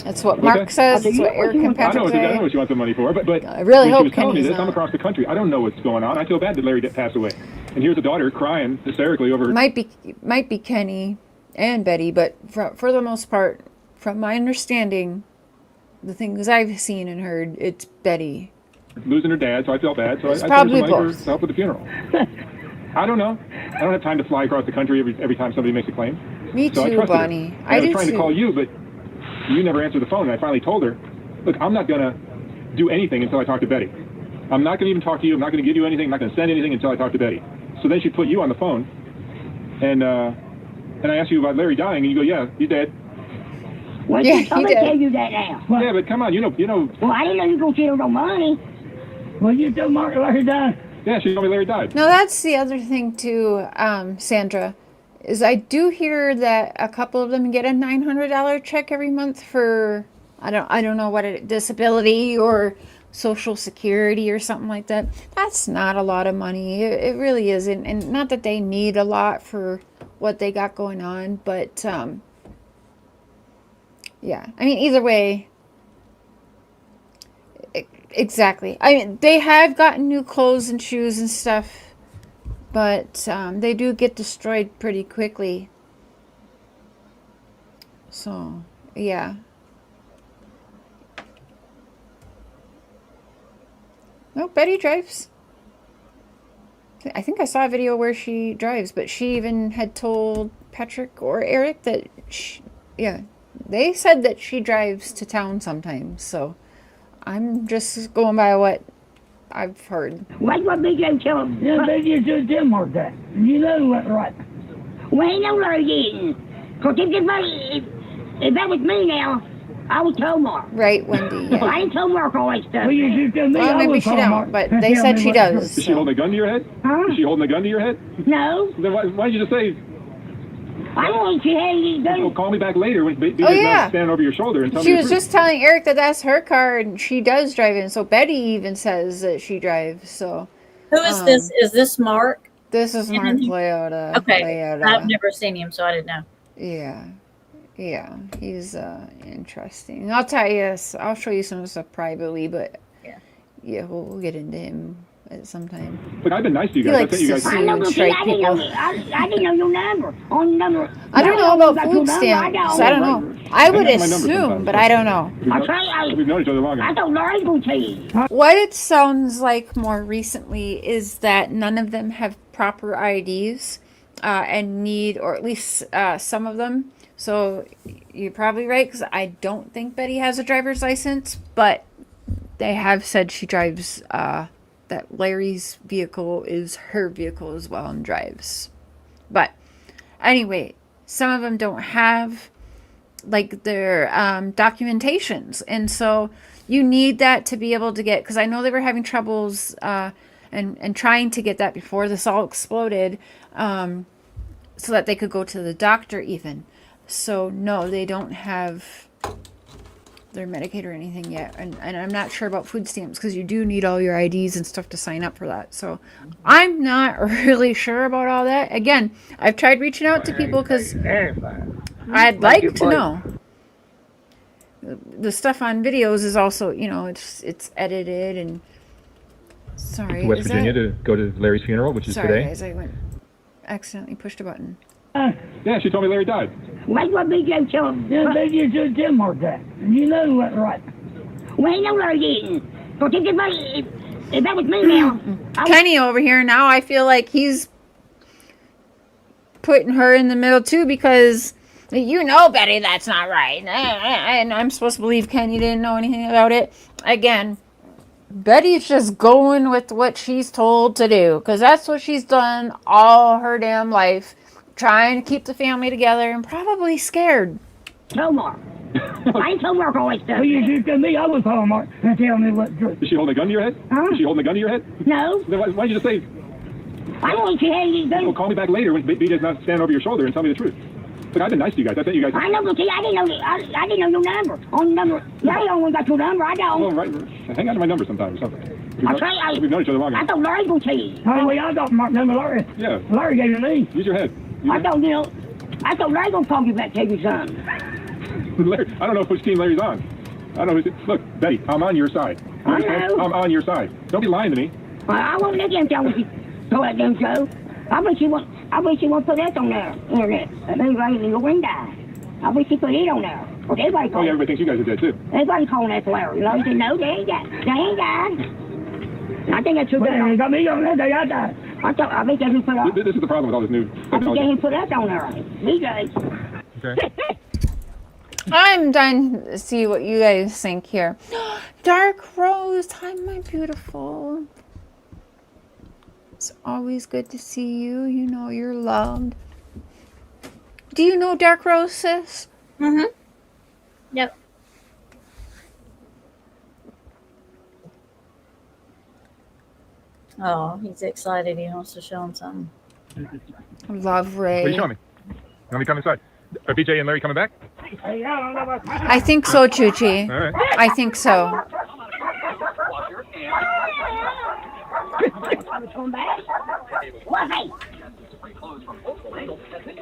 That's what Mark says. That's what Eric and Patrick say. I know what you want the money for, but I really hope she was telling me Kenny's this. I'm across the country. I don't know what's going on. I feel bad that Larry passed away. And here's a daughter crying hysterically over... Might be Kenny and Betty, but for the most part, from my understanding, the things I've seen and heard, it's Betty. Losing her dad, so I felt bad. So it's I probably told her both. to help with the funeral. I don't know. I don't have time to fly across the country every time somebody makes a claim. Me so too, Bonnie. I was trying to call you, but you never answered the phone. And I finally told her, look, I'm not going to do anything until I talk to Betty. I'm not going to even talk to you. I'm not going to give you anything. I'm not going to send anything until I talk to Betty. So then she put you on the phone, and I asked you about Larry dying, and you go, yeah, he's dead. Well, yeah, somebody tell you that now. Well, yeah, but come on, you know. Well, I didn't know you were going to steal no money. Well, you told Mark Larry died. Yeah, she told me Larry died. No, that's the other thing too, Sandra, is I do hear that a couple of them get a $900 check every month for I don't know what disability or Social Security or something like that. That's not a lot of money. It really isn't, and not that they need a lot for what they got going on, but yeah. I mean, either way. Exactly. I mean, they have gotten new clothes and shoes and stuff, but they do get destroyed pretty quickly. So, yeah. No, Betty drives. I think I saw a video where she drives, but she even had told Patrick or Eric that they said that she drives to town sometimes, so I'm just going by what I've heard. What's what BJ tell him? Yeah, BJ told Tim Mark that. You know what, right? Well, he know Larry didn't. Because if that was me now, I would tell Mark. Right, Wendy, yeah. I ain't told Mark all that stuff. Well, you tell me, well, maybe she don't, but they said she does. Is she holding a gun to your head? Huh? Is she holding a gun to your head? No. Then why did you just say... I want you to have any gun. Well, call me back later when BJ's not standing over your shoulder and tell me she was just telling Eric that that's her car and she does drive in. So Betty even says that she drives. So who is this? Is this Mark? This is Mark Leota. Okay, Leota. I've never seen him, so I didn't know. Yeah, he's interesting. I'll tell you, I'll show you some stuff privately, but yeah, we'll get into him at some time. But I've been nice to you guys. I didn't know your number. I don't know about food stamps. I don't know. I would assume, but I don't know. We've known each other long enough. I thought Larry's going to tell you. What it sounds like more recently is that none of them have proper IDs and need, or at least some of them. So you're probably right, because I don't think Betty has a driver's license, but they have said she drives, that Larry's vehicle is her vehicle as well and drives. But anyway, some of them don't have like their documentations, and so you need that to be able to get, because I know they were having troubles and trying to get that before this all exploded, so that they could go to the doctor even. So no, they don't have they're Medicaid or anything yet. And I'm not sure about food stamps because you do need all your IDs and stuff to sign up for that. So I'm not really sure about all that. Again, I've tried reaching out to people because I'd like to know. The stuff on videos is also, you know, it's edited and sorry. To West Virginia to go to Larry's funeral, which is today. Sorry, guys, I accidentally pushed a button. Yeah, she told me Larry died. Wait what BJ told him. Yeah, BJ told Tim like that. You know what, right? We ain't no Larry didn't. Because if that was me now. Kenny over here now, I feel like he's putting her in the middle too because you know, Betty, that's not right. And I'm supposed to believe Kenny didn't know anything about it. Again, Betty's just going with what she's told to do because that's what she's done all her damn life, trying to keep the family together and probably scared. No more. I ain't told Mark all that stuff. You should tell me I was calling Mark and tell me what truth. Is she holding a gun to your head? Huh? Is she holding a gun to your head? No. Then why did you just say? I don't want you to have anything. Well, call me back later when BJ's not standing over your shoulder and tell me the truth. Look, I've been nice to you guys. I sent you guys. I know, but see, I didn't know your number. On number, Larry only got your number. I don't. Well, right. Hang on to my number sometime or something. We've known each other long enough. I thought Larry would tell you. Oh, I got Mark's number, Larry. Yeah. Larry gave it to me. Use your head. I thought Larry gonna call you back, take your son. Larry, I don't know which team Larry's on. I don't know who's. Look, Betty, I'm on your side. I know. I'm on your side. Don't be lying to me. I won't let them tell me to go that damn show. I wish you won't put that on there, internet. That means Larry and Lorraine died. I wish you put it on there. But everybody Oh, yeah, everybody thinks you guys are dead, too. Everybody calling that Larry. Larry said, no, they ain't died. They ain't died. I think that's too bad. They got me on there, they got died. I think they can put up. This is the problem with all this new I think they can put that on there. These guys. Okay. I'm dying to see what you guys think here. Dark Rose, hi, my beautiful. It's always good to see you. You know you're loved. Do you know Dark Rose, sis? Mm-hmm. Yep. Oh, he's excited. He wants to show him something. Love Ray. What are you showing me? Let me come inside. Are BJ and Larry coming back? I think so, Chuchi. All right. I think so.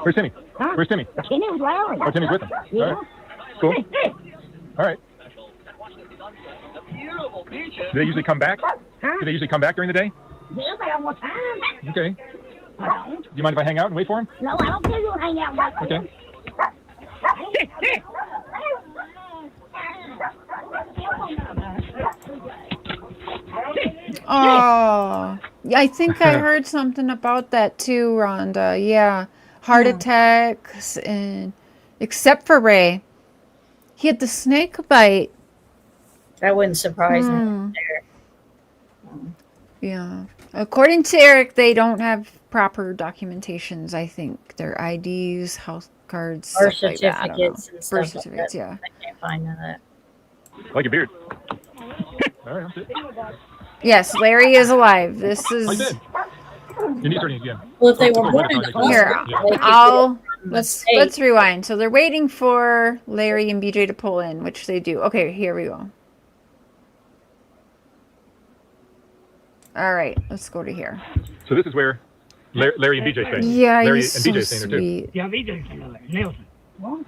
Where's Timmy? Huh? Where's Timmy? Timmy was Larry. Oh, Timmy's with him. Yeah. All right. Cool. All right. Do they usually come back? Huh? Do they usually come back during the day? Yeah, they don't want time. Okay. I don't. Do you mind if I hang out and wait for him? No, I don't care you hang out with Okay. Oh, I think I heard something about that too, Rhonda. Yeah, heart attacks, and except for Ray, he had the snake bite. That wouldn't surprise me. Yeah, according to Eric, they don't have proper documentations. I think their IDs, health cards, Birth stuff like that. I don't know. certificates and stuff Birth like certificates, that. yeah. I can't find none of that. I like your beard. All right, that's it. Yes, Larry is alive. This I is did. You need starting again. Well, if they were born in here. I'll Let's rewind. So they're waiting for Larry and BJ to pull in, which they do. Okay, here we go. All right, let's go to here. So this is where Larry and BJ stay. Yeah, Larry he's and so BJ staying there too. sweet. Yeah, BJ's in there. Nelson. What?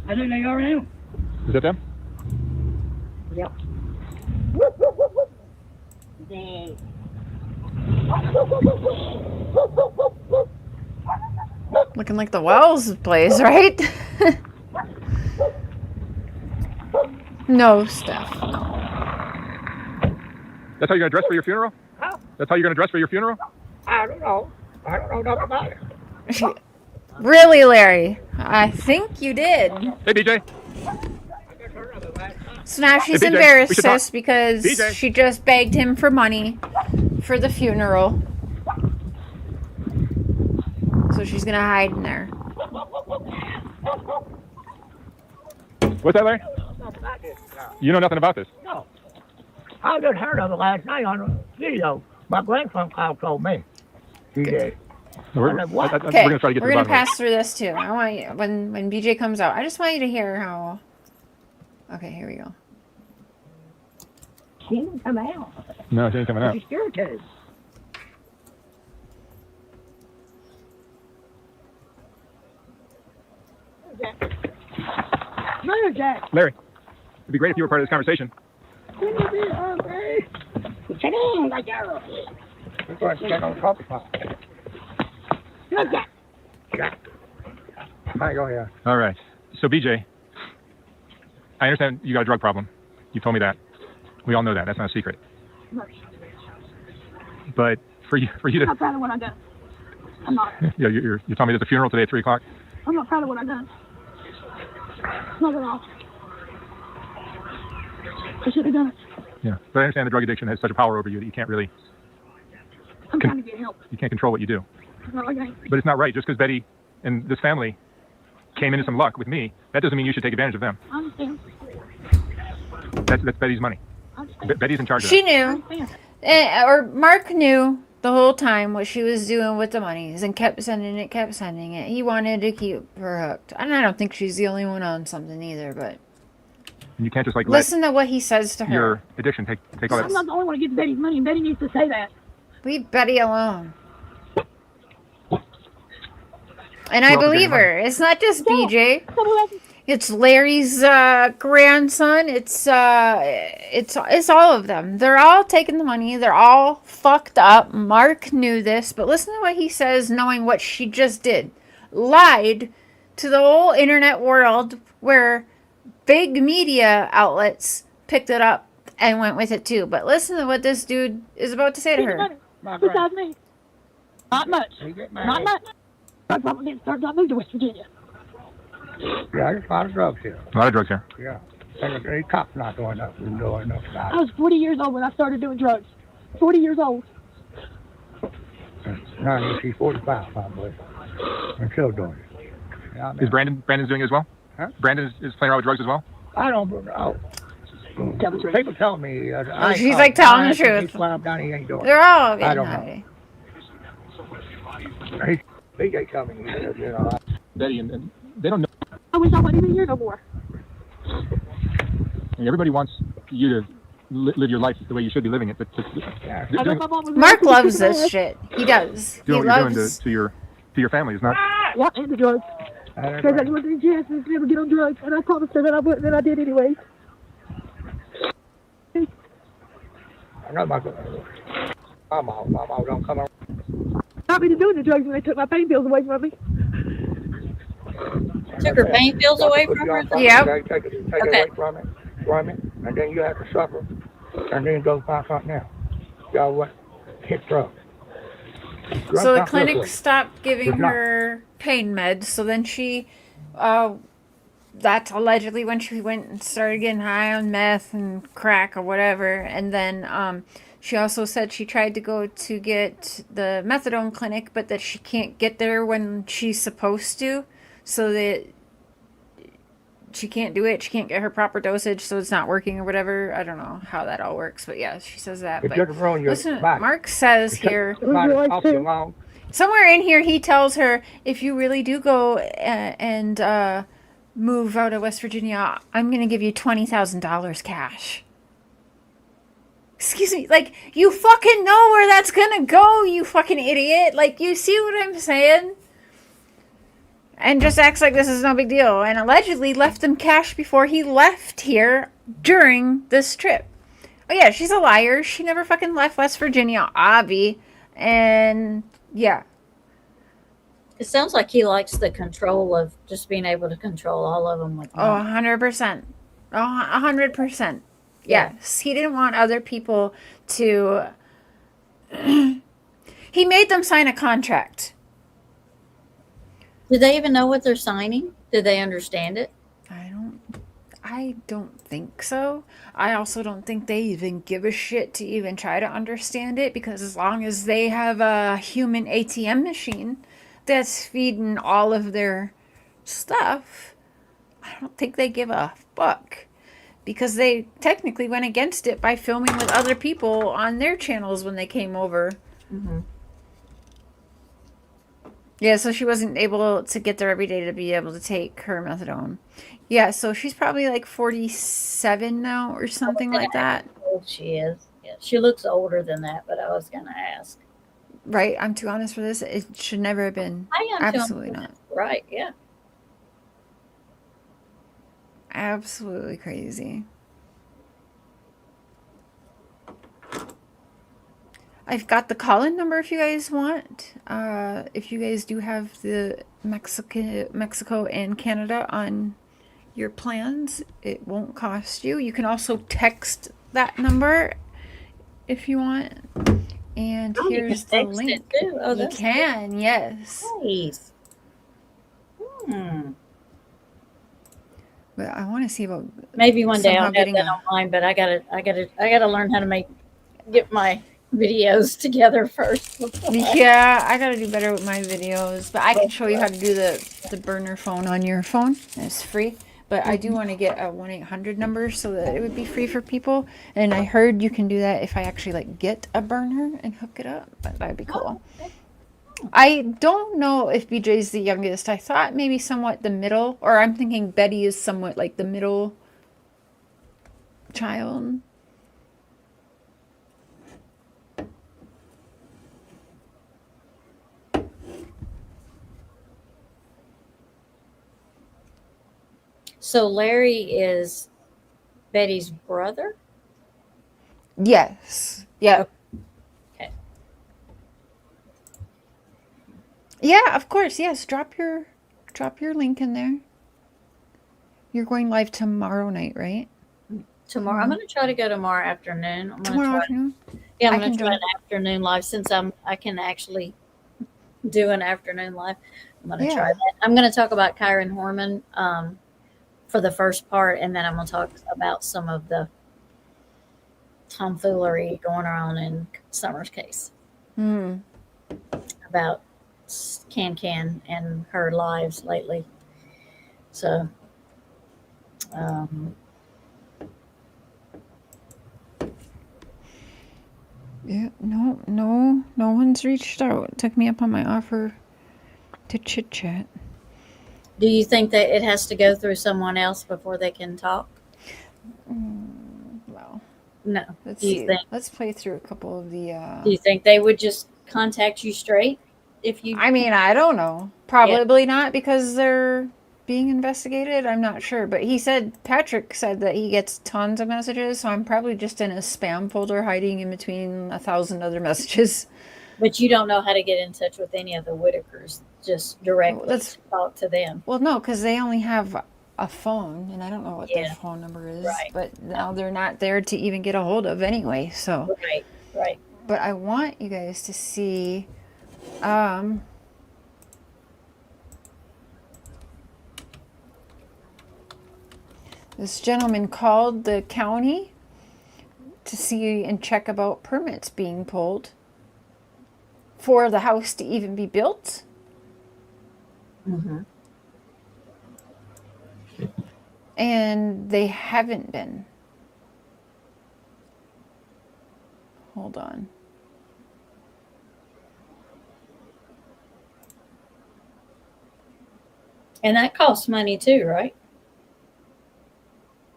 I think they are now. Is that them? Yep. Looking like the Wells place, right? No, Steph. No. That's how you're gonna dress for your funeral? That's how you're gonna dress for your funeral? I don't know. I don't know nothing about it. Really, Larry? I think you did. Hey, BJ. So now she's Hey, BJ, we embarrassed, should talk. sis, because BJ. she just begged him for money for the funeral. So she's gonna hide in there. What's that, Larry? You know nothing about this. No. I just heard of it last night on the video. My grandson told me. He did. We're I said, what? Okay, gonna try to get to we're the gonna bottom of it. pass through this too. I want you when BJ comes out. I just want you to hear how Okay, here we go. She didn't come out. No, she ain't coming out. She's scared to. Mother Jack. Larry, it'd be great if you were part of this conversation. Sit down, like that. We're going to check on the coffee pot. Look at. Jack. Hi, go ahead. All right. So, BJ, I understand you got a drug problem. You told me that. We all know that. That's not a secret. But for you I'm to... not proud of what I've done. I'm not. Yeah, you told me there's a funeral today at 3 o'clock. I'm not proud of what I've done. Not at all. I should have done it. Yeah. But I understand the drug addiction has such a power over you that you can't really... I'm trying to get help. You can't control what you do. It's not like that. But it's not right. Just because Betty and this family came into some luck with me, that doesn't mean you should take advantage of them. I understand. That's Betty's money. Betty's in charge of She that. knew, or Mark knew the whole time what she was doing with the monies and kept sending it. He wanted to keep her hooked. And I don't think she's the only one on something either, but And you can't just like listen to what he says to her. Your addiction take all that. I'm not the only one who gets Betty's money, and Betty needs to say that. Leave Betty alone. And I believe her. It's not just BJ. It's Larry's grandson. It's all of them. They're all taking the money. They're all fucked up. Mark knew this, but listen to what he says, knowing what she just did. Lied to the whole internet world, where big media outlets picked it up and went with it too. But listen to what this dude is about to say to her. Besides me. Not much. Not much. I'm probably going to start moving to West Virginia. Yeah, there's a lot of drugs here. A lot of drugs here. Yeah. And the cops not doing nothing about I was 40 years old when I started doing drugs. 40 years old. it. No, she's 45 probably. And still doing it. Yeah, Is Brandon's doing it as well? Huh? Brandon is playing around with drugs as well? I don't know. People tell me. She's like telling the truth. He ain't doing They're all I getting don't high. know. BJ told me, you know. Betty, and they don't know. I wish I wasn't even here no more. And everybody wants you to live your life the way you should be living it. But Mark loves this shit. He does. Doing He what you're loves. doing to your family is not. Yep, and the drugs. Because I went to the jail and never get on drugs, and I promised her that I wouldn't, and I did anyway. I know my mama don't come around. Got me to doing the drugs when they took my pain pills away from me. Took her pain pills away from her? Yep. Take it away from it, and then you have to suffer, and then go find something else. Y'all what? Hit drugs. So the clinic stopped giving her pain meds. So then she, that's allegedly when she went and started getting high on meth and crack or whatever. And then she also said she tried to go to get the methadone clinic, but that she can't get there when she's supposed to. So that she can't do it. She can't get her proper dosage, so it's not working or whatever. I don't know how that all works, but yeah, she says that. But listen, Mark says here, somewhere in here, he tells her, if you really do go and move out of West Virginia, I'm going to give you $20,000 cash. Excuse me, like, you fucking know where that's going to go, you fucking idiot. Like, you see what I'm saying? And just acts like this is no big deal. And allegedly left him cash before he left here during this trip. Oh yeah, she's a liar. She never fucking left West Virginia, Avi. And yeah. It sounds like he likes the control of just being able to control all of them. With oh, 100%. Oh, 100%. Yes. He didn't want other people to... He made them sign a contract. Do they even know what they're signing? Do they understand it? I don't think so. I also don't think they even give a shit to even try to understand it, because as long as they have a human ATM machine that's feeding all of their stuff, I don't think they give a fuck, because they technically went against it by filming with other people on their channels when they came over. Mm-hmm. Yeah, so she wasn't able to get there every day to be able to take her methadone. Yeah, so she's probably like 47 now or something like that. How old she is. Yeah, she looks older than that, but I was going to ask. Right, I'm too honest for this. It should never have been. I am Absolutely too not. Right, yeah. Absolutely crazy. I've got the call-in number if you guys want. If you guys do have the Mexico and Canada on your plans, it won't cost you. You can also text that number if you want. And here's the link. Oh, you can, cool. Yes. Nice. But I want to see about maybe one day I'll have that online. But I gotta learn how to get my videos together first. Yeah, I gotta do better with my videos. But I can show you how to do the burner phone on your phone. It's free. But I do want to get a 1-800 number so that it would be free for people. And I heard you can do that if I actually like get a burner and hook it up. But that'd be cool. I don't know if BJ's the youngest. I thought maybe somewhat the middle. Or I'm thinking Betty is somewhat like the middle child. So Larry is Betty's brother? Yes. Yeah. Okay. Yeah, of course. Yes. Drop your link in there. You're going live tomorrow night, right? Tomorrow. I'm going to try to go tomorrow afternoon. Tomorrow afternoon? Yeah, I'm going to try an afternoon live since I can actually do an afternoon live. I'm going to try that. I'm going to talk about Kyron Horman for the first part, and then I'm going to talk about some of the tomfoolery going on in Summer's case. About Can and her lives lately. So, yeah, no one's reached out. It took me up on my offer to chit chat. Do you think that it has to go through someone else before they can talk? Well, no. Let's see. Let's play through a couple of the. Do you think they would just contact you straight if you? I mean, I don't know. Probably not because they're being investigated. I'm not sure, but Patrick said that he gets tons of messages, so I'm probably just in a spam folder hiding in between 1,000 other messages. But you don't know how to get in touch with any of the Whitakers, just directly talk to them. Well, no, because they only have a phone, and I don't know what their phone number is. Right. But now they're not there to even get a hold of anyway. So. Right. But I want you guys to see. This gentleman called the county to see and check about permits being pulled for the house to even be built. And they haven't been. Hold on. And that costs money too, right?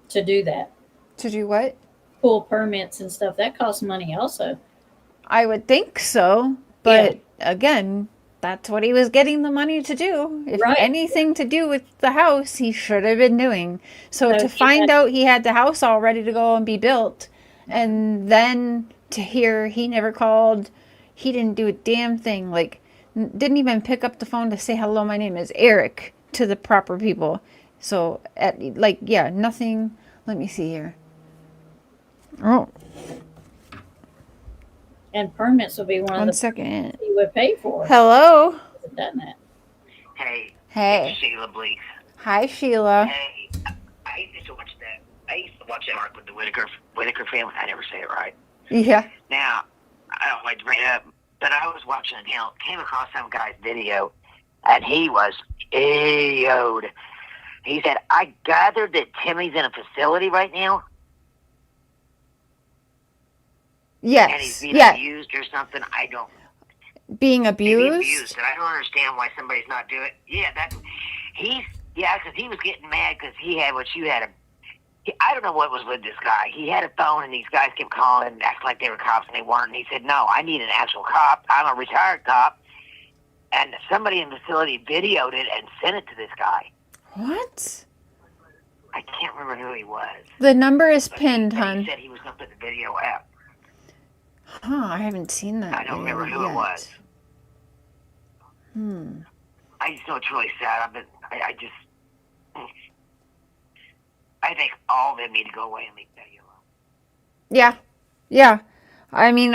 To do that. To do what? Pull permits and stuff. That costs money also. I would think so. But again, that's what he was getting the money to do. If anything to do with the house, he should have been doing. So to find out he had the house all ready to go and be built, and then to hear he never called, he didn't do a damn thing. Like, didn't even pick up the phone to say, hello, my name is Eric, to the proper people. So, nothing. Let me see here. Oh. And permits will be one of the second. He would pay for. Hello. Done that. Hey. Hey. It's Sheila Bleak. Hi, Sheila. Hey. I used to watch that arc with the Whittaker family. I never say it right. Yeah. Now, I don't like to bring it up, but I was watching and came across some guy's video, and he was AO'd. He said, I gathered that Timmy's in a facility right now. Yes. And he's being abused or something. I don't. Being abused? And I don't understand why somebody's not doing it. Yeah, because he was getting mad because he had what you had. I don't know what was with this guy. He had a phone, and these guys kept calling and acting like they were cops, and they weren't. And he said, no, I need an actual cop. I'm a retired cop. And somebody in the facility videoed it and sent it to this guy. What? I can't remember who he was. The number is pinned, hon. He said he was going to put the video out. Huh, I haven't seen that. I don't remember who it was. I just know it's really sad. I think all of them need to go away and leave that alone. Yeah. I mean,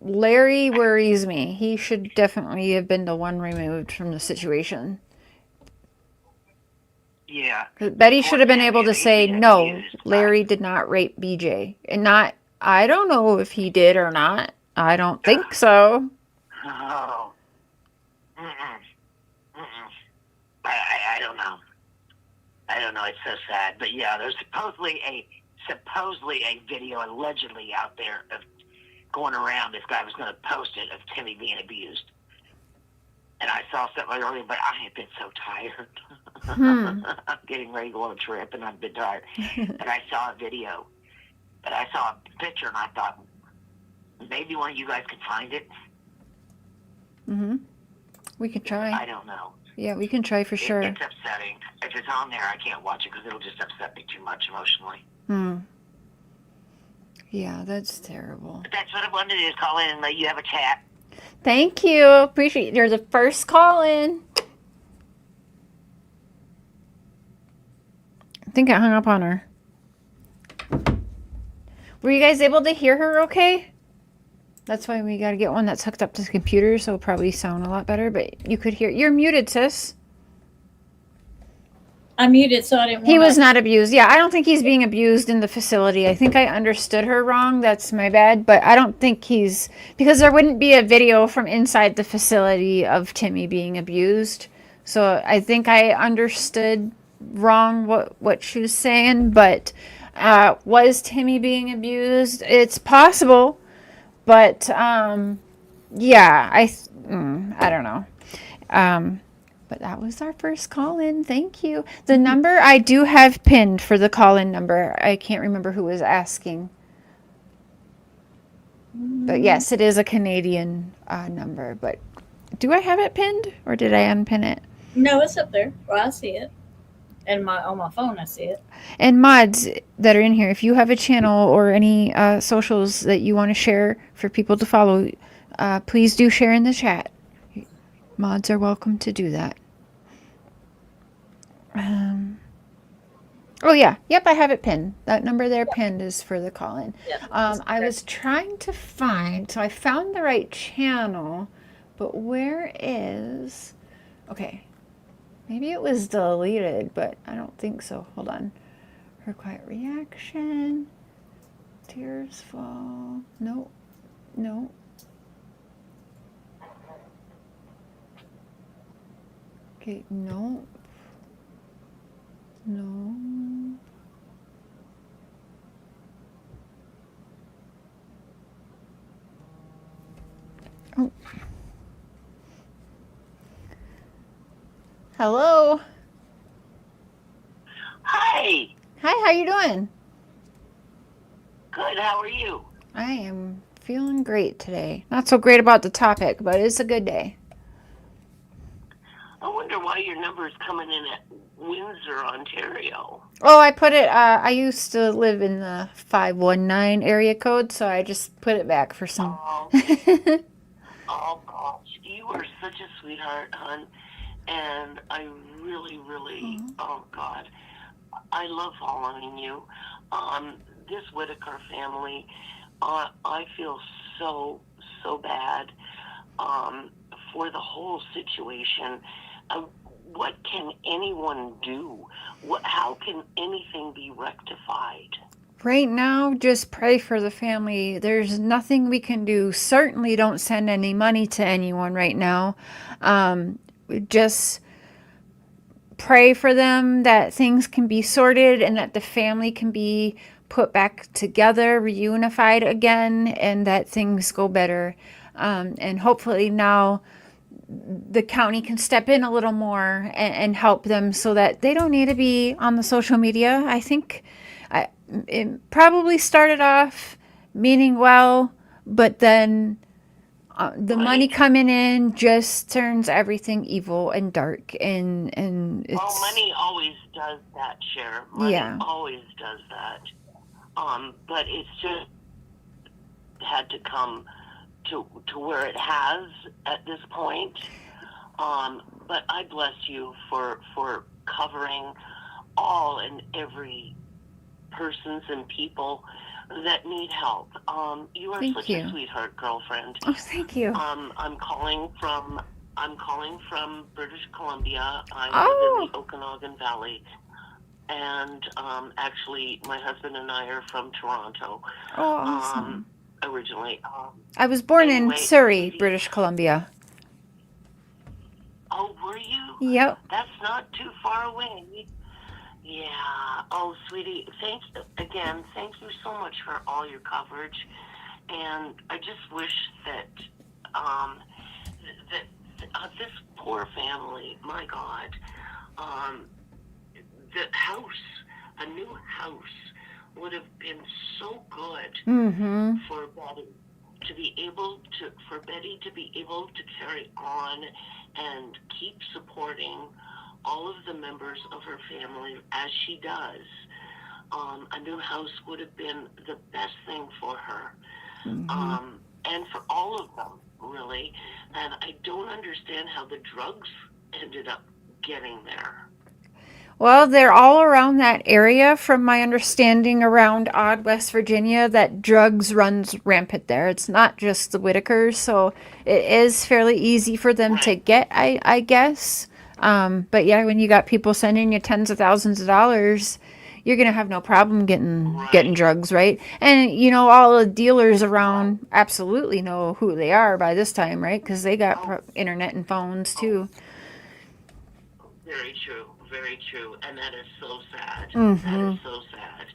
Larry worries me. He should definitely have been the one removed from the situation. Yeah. Betty should have been able to say, no, Larry did not rape BJ. And not, I don't know if he did or not. I don't think so. Oh. I don't know. I don't know. It's so sad. But yeah, there's supposedly a video allegedly out there of going around. This guy was going to post it of Timmy being abused. And I saw something earlier, but I have been so tired. I'm getting ready to go on a trip, and I've been tired. And I saw a video. But I saw a picture, and I thought, maybe one of you guys can find it. We could try. I don't know. Yeah, we can try for sure. It's upsetting. If it's on there, I can't watch it because it'll just upset me too much emotionally. Yeah, that's terrible. But that's what I wanted to do, is call in and let you have a chat. Thank you. Appreciate it. You're the first call in. I think I hung up on her. Were you guys able to hear her okay? That's why we got to get one that's hooked up to the computer, so it'll probably sound a lot better, but you could hear. You're muted, sis. I muted, so I didn't. He was not abused. Yeah, I don't think he's being abused in the facility. I think I understood her wrong. That's my bad. But I don't think he's... Because there wouldn't be a video from inside the facility of Timmy being abused. So I think I understood wrong what she was saying. But was Timmy being abused? It's possible. But, yeah, I don't know. But that was our first call-in. Thank you. The number I do have pinned for the call-in number. I can't remember who was asking. But yes, it is a Canadian number. But do I have it pinned, or did I unpin it? No, it's up there. Well, I see it. And on my phone, I see it. And mods that are in here, if you have a channel or any socials that you want to share for people to follow, please do share in the chat. Mods are welcome to do that. Oh yeah, yep, I have it pinned. That number there pinned is for the call-in. Yep, I was trying to find, so I found the right channel, but where is... Okay. Maybe it was deleted, but I don't think so. Hold on. Her quiet reaction. Tears fall. No. No. Okay, no. No. Oh. Hello. Hi. Hi, how you doing? Good, how are you? I am feeling great today. Not so great about the topic, but it's a good day. I wonder why your number is coming in at Windsor, Ontario. Oh, I put it, I used to live in the 519 area code, so I just put it back for some. Oh, gosh. You are such a sweetheart, hon. And I really, oh God, I love following you. This Whittaker family, I feel so bad for the whole situation. What can anyone do? How can anything be rectified? Right now, just pray for the family. There's nothing we can do. Certainly don't send any money to anyone right now. Just pray for them that things can be sorted and that the family can be put back together, reunified again, and that things go better. And hopefully now the county can step in a little more and help them so that they don't need to be on the social media. I think it probably started off meaning well, but then the money coming in just turns everything evil and dark, and it's... Well, money always does that, Cher. Money always does that. But it's just had to come to where it has at this point. But I bless you for covering all and every persons and people that need help. You are such a sweetheart, girlfriend. Oh, thank you. I'm calling from British Columbia. I live in the Okanagan Valley, and actually, my husband and I are from Toronto. Oh, awesome. Originally, I was born in Surrey, British Columbia. Oh, were you? Yep. That's not too far away. Yeah. Oh, sweetie, thank you so much for all your coverage, and I just wish that this poor family, my God, the house, a new house, would have been so good for Betty to be able to carry on and keep supporting all of the members of her family as she does. A new house would have been the best thing for her, and for all of them, really. And I don't understand how the drugs ended up getting there. Well, they're all around that area, from my understanding, around Odd, West Virginia, that drugs runs rampant there. It's not just the Whitakers, so it is fairly easy for them to get, I guess. But yeah, when you got people sending you tens of thousands of dollars, you're going to have no problem getting drugs, right? And, you know, all the dealers around absolutely know who they are by this time, right? Because they got internet and phones, too. Very true. Very true. And that is so sad. Mm-hmm. That is so sad.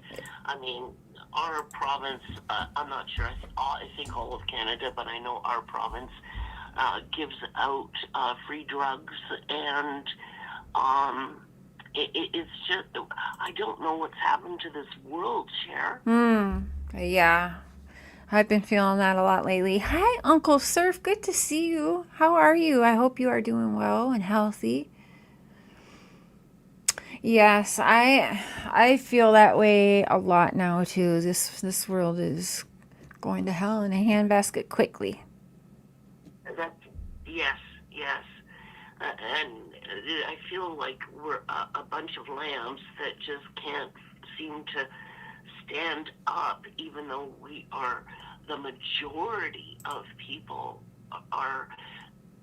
I mean, our province, I'm not sure, I think all of Canada, but I know our province gives out free drugs, and it's just, I don't know what's happened to this world, Cher. Yeah. I've been feeling that a lot lately. Hi, Uncle Surf. Good to see you. How are you? I hope you are doing well and healthy. Yes, I feel that way a lot now, too. This world is going to hell in a handbasket quickly. Yes. And I feel like we're a bunch of lambs that just can't seem to stand up, even though we are the majority of people are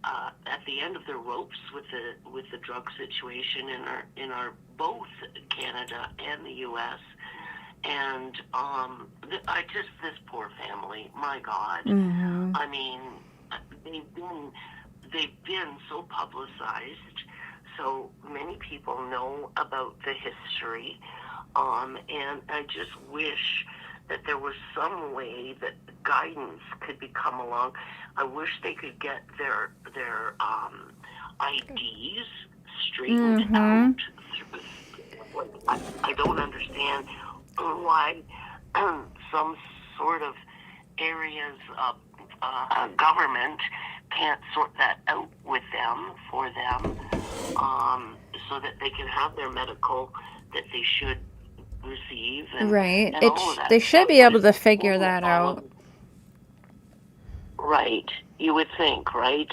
at the end of their ropes with the drug situation in our both Canada and the U.S. And this poor family, my God. I mean, they've been so publicized, so many people know about the history, and I just wish that there was some way that guidance could come along. I wish they could get their IDs straightened out. I don't understand why some sort of areas of government can't sort that out with them, for them, so that they can have their medical that they should receive. Right. And all of that they should be able to figure that out. Right. You would think, right?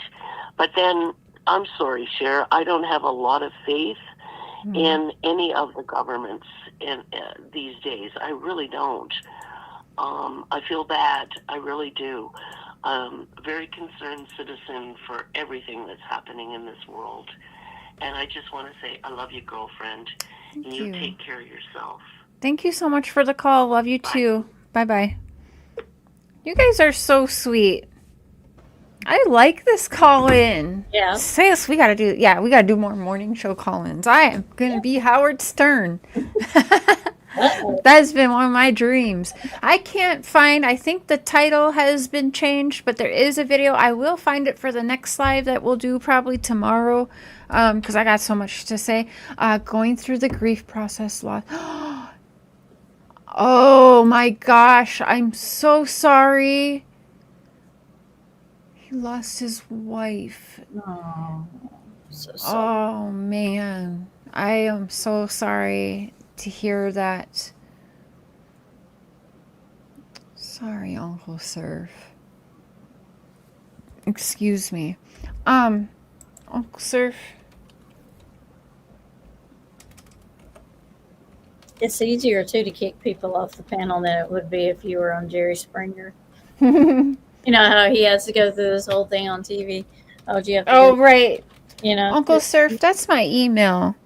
But then, I'm sorry, Cher, I don't have a lot of faith in any of the governments these days. I really don't. I feel bad. I really do. Very concerned citizen for everything that's happening in this world. And I just want to say, I love you, girlfriend. Thank and you take care of yourself. Thank you so much for the call. Love you too. Bye-bye. You guys are so sweet. I like this call-in. Yeah. Sis, we gotta do more morning show call-ins. I am gonna be Howard Stern. That's been one of my dreams. I can't find, I think the title has been changed, but there is a video. I will find it for the next live that we'll do probably tomorrow, because I got so much to say. Going through the grief process loss. Oh my gosh, I'm so sorry. He lost his wife. Oh, so sorry. Oh man, I am so sorry to hear that. Sorry, Uncle Surf. Excuse me. Uncle Surf. It's easier too to kick people off the panel than it would be if you were on Jerry Springer. You know how he has to go through this whole thing on TV. Oh, do you have to Oh, right. You know, Uncle Surf, that's my email.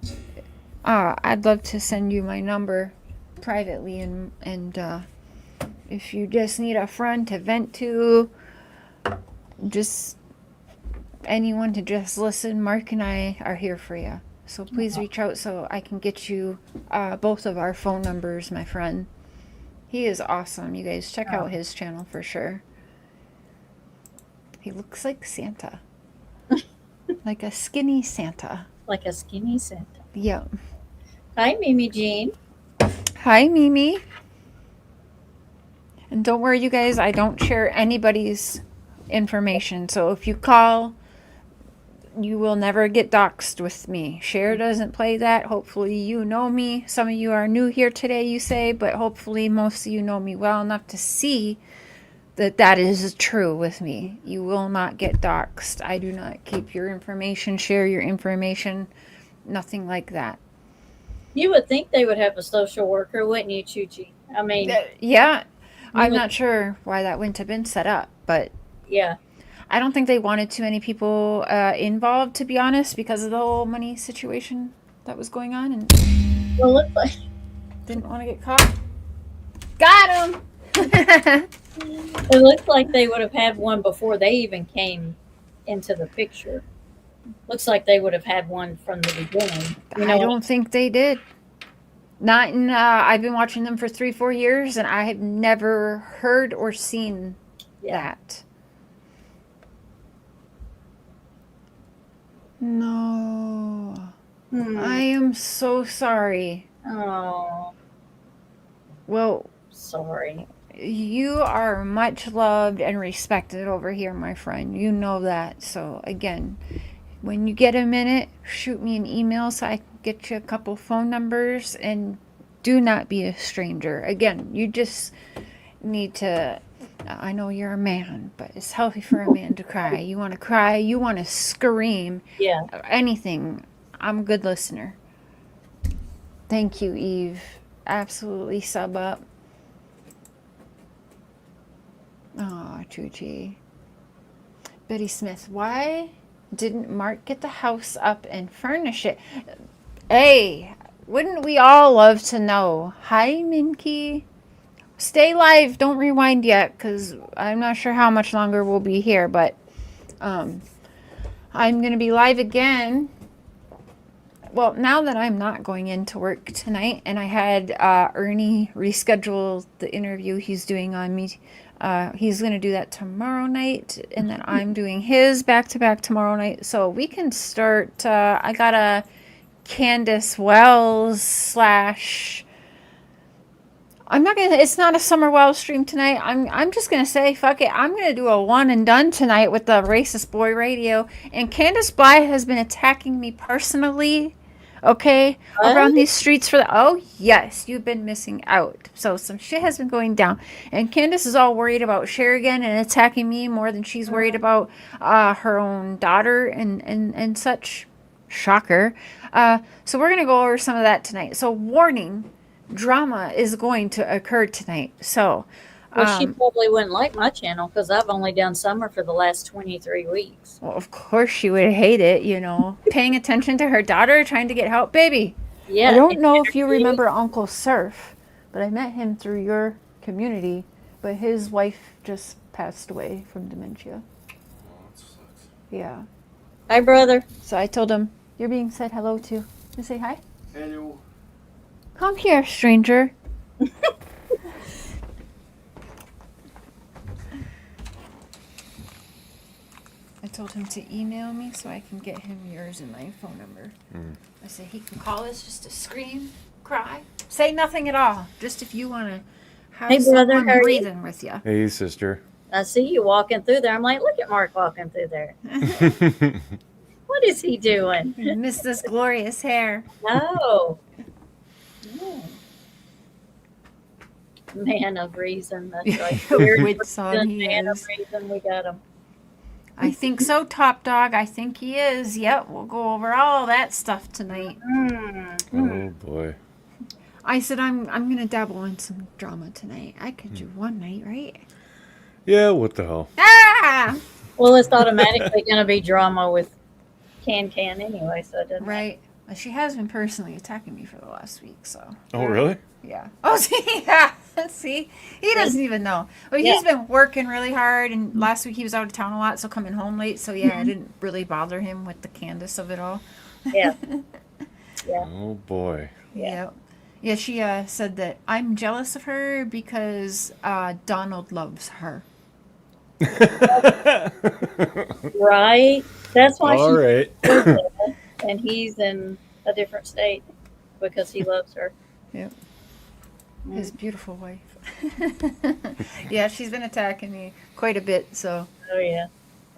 I'd love to send you my number privately, and if you just need a friend to vent to, just anyone to just listen, Mark and I are here for you. So please reach out so I can get you both of our phone numbers, my friend. He is awesome. You guys check out his channel for sure. He looks like Santa. Like a skinny Santa. Like a skinny Santa. Yeah. Hi, Mimi Jean. Hi, Mimi. And don't worry, you guys, I don't share anybody's information. So if you call, you will never get doxxed with me. Cher doesn't play that. Hopefully you know me. Some of you are new here today, you say, but hopefully most of you know me well enough to see that that is true with me. You will not get doxxed. I do not keep your information, share your information, nothing like that. You would think they would have a social worker, wouldn't you, Chuchi? I mean, yeah, I'm not sure why that wouldn't have been set up, but yeah, I don't think they wanted too many people involved, to be honest, because of the whole money situation that was going on, and well, look like didn't want to get caught. Got him. it looks like they would have had one before they even came into the picture. Looks like they would have had one from the beginning. You know, I don't think they did. Not in. I've been watching them for 3-4 years, and I have never heard or seen that. No. I am so sorry. Oh. Well, sorry. You are much loved and respected over here, my friend. You know that. So, again, when you get a minute, shoot me an email so I can get you a couple phone numbers, and do not be a stranger. Again, you just need to, I know you're a man, but it's healthy for a man to cry. You want to cry, you want to scream, anything. I'm a good listener. Thank you, Eve. Absolutely sub up. Oh, Chuchi. Betty Smith, why didn't Mark get the house up and furnish it? Hey, wouldn't we all love to know? Hi, Minky. Stay live. Don't rewind yet, because I'm not sure how much longer we'll be here, but I'm going to be live again. Well, now that I'm not going into work tonight, and I had Ernie reschedule the interview he's doing on me. He's going to do that tomorrow night, and then I'm doing his back-to-back tomorrow night. So we can start, I got a Candace Wells / I'm not going to, it's not a Summer Wells stream tonight. I'm just going to say, fuck it. I'm going to do a one and done tonight with the Racist Boy Radio. And Candace Bly has been attacking me personally, okay, around these streets for the, oh, yes, you've been missing out. So some shit has been going down. And Candace is all worried about Cher again and attacking me more than she's worried about her own daughter and such. Shocker. So we're going to go over some of that tonight. So warning, drama is going to occur tonight. So well, she probably wouldn't like my channel because I've only done summer for the last 23 weeks. Well, of course she would hate it, you know, paying attention to her daughter, trying to get help. Baby, yeah. I don't know if you remember Uncle Surf, but I met him through your community, but his wife just passed away from dementia. Oh, that sucks. Yeah. Hi, brother. So I told him, you're being said hello to. You say hi? Hello. Come here, stranger. I told him to email me so I can get him yours and my phone number. I said he can call us just to scream, cry, say nothing at all. Just if you want to have Hey, brother, someone how are you? breathing with you. Hey, sister. I see you walking through there. I'm like, look at Mark walking through there. What is he doing? Miss this glorious hair. Oh. Man of reason. That's right. Which song he Man is. of reason, we got him. I think so, Top Dog. I think he is. Yep, we'll go over all that stuff tonight. Oh boy. I said I'm gonna dabble in some drama tonight. I could do one night, right? Yeah, what the hell? Ah! Well, it's automatically going to be drama with Can anyway, so it doesn't. Right. Well, she has been personally attacking me for the last week, so. Oh, really? Yeah. Oh, see, yeah. See, he doesn't even know. Well, he's been working really hard, and last week he was out of town a lot, so coming home late. So yeah, I didn't really bother him with the Candace of it all. Yeah. Yeah. Oh boy. Yeah. Yeah, she said that I'm jealous of her because Donald loves her. Right. That's why All right. And he's in a different state because he loves her. Yep. His beautiful wife. Yeah, she's been attacking me quite a bit, so. Oh, yeah.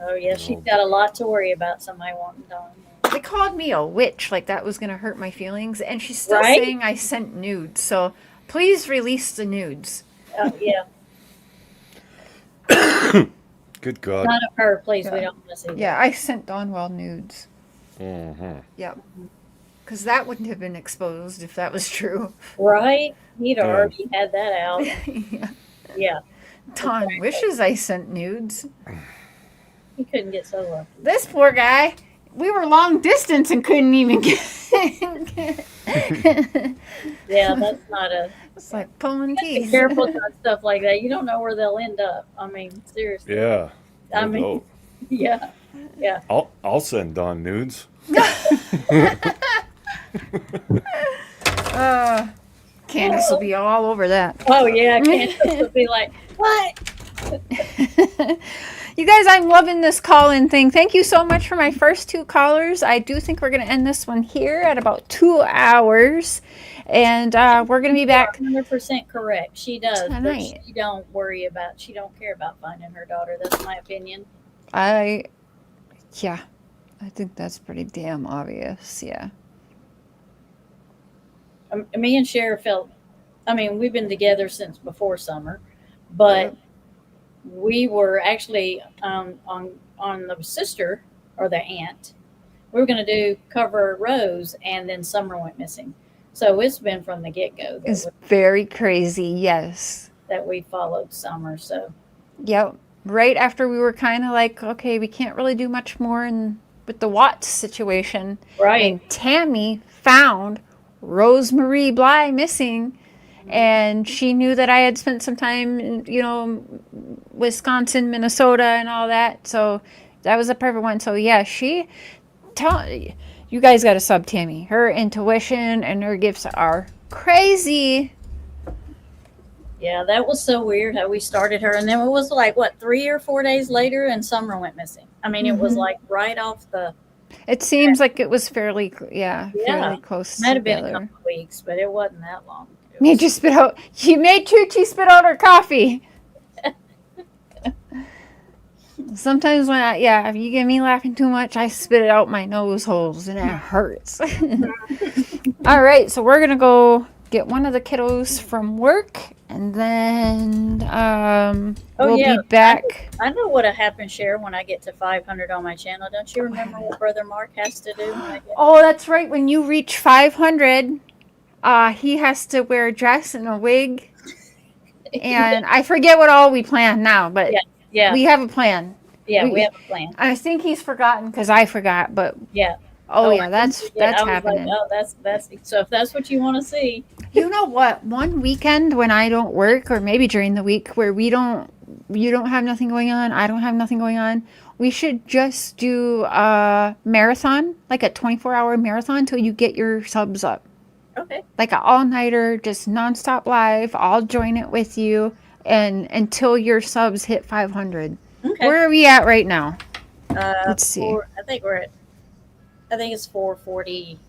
Oh, yeah. She's got a lot to worry about, somebody wanting Don. They called me a witch, like that was going to hurt my feelings, and she's still Right? saying I sent nudes, so please release the nudes. Yeah. Good God. Not of her, please. We don't want to see that. Yeah, I sent Donwell nudes. Mm-hmm. Yep. Because that wouldn't have been exposed if that was true. Right? He'd already had that out. Yeah. Yeah. Don wishes I sent nudes. He couldn't get so lucky. This poor guy, we were long distance and couldn't even get. Yeah, that's not a. It's like pulling Be teeth. careful on stuff like that. You don't know where they'll end up. I mean, seriously. Yeah. I No mean, doubt. yeah. Yeah. I'll send Don nudes. Candace will be all over that. Oh, yeah. Candace will be like, what? You guys, I'm loving this call-in thing. Thank you so much for my first 2 callers. I do think we're going to end this one here at about 2 hours. And we're going to be back. 100% correct. She does. But Tonight. she don't care about finding her daughter. That's my opinion. I think that's pretty damn obvious. Yeah. Me and Cher felt, I mean, we've been together since before summer, but we were actually on the sister or the aunt. We were going to do cover Rose, and then Summer went missing. So it's been from the get-go. It's very crazy. Yes. That we followed Summer. So. Yep. Right after we were kind of like, okay, we can't really do much more with the Watts situation. Right. And Tammy found Rosemarie Bly missing, and she knew that I had spent some time in, Wisconsin, Minnesota, and all that. So that was a perfect one. So yeah, you guys got to sub Tammy. Her intuition and her gifts are crazy. Yeah, that was so weird how we started her. And then it was like, 3 or 4 days later, and Summer went missing. I mean, it was like right off the. It seems like it was fairly close. Might have been a couple of weeks, but it wasn't that long. She made Chi spit out her coffee. Sometimes when if you get me laughing too much, I spit it out my nose holes and it hurts. All right, so we're gonna go get one of the kiddos from work, and then we'll be back. I know what'll happen, Cher, when I get to 500 on my channel. Don't you remember what Brother Mark has to do? When I get Oh, that's right. When you reach 500, he has to wear a dress and a wig. And I forget what all we plan now, but we have a plan. Yeah, we have a plan. I think he's forgotten because I forgot, but yeah. Oh yeah, that's happening. Like, oh, that's so. If that's what you want to see, you know what? One weekend when I don't work, or maybe during the week where you don't have nothing going on, I don't have nothing going on, we should just do a marathon, like a 24-hour marathon, till you get your subs up. Okay. Like an all-nighter, just nonstop live. I'll join it with you and until your subs hit 500. Okay. Where are we at right now? Let's see. I think it's 440.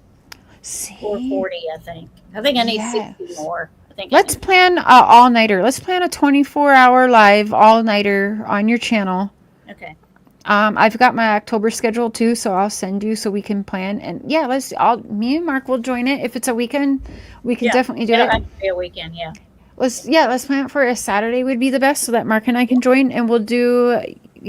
See? 440, I think. I think I need 60 more. Let's plan an all-nighter. Let's plan a 24-hour live all-nighter on your channel. Okay. I've got my October schedule too, so I'll send you so we can plan. And yeah, me and Mark will join it. If it's a weekend, we can definitely do it. Yeah, it could be a weekend, yeah. Let's plan it for a Saturday would be the best so that Mark and I can join, and we'll do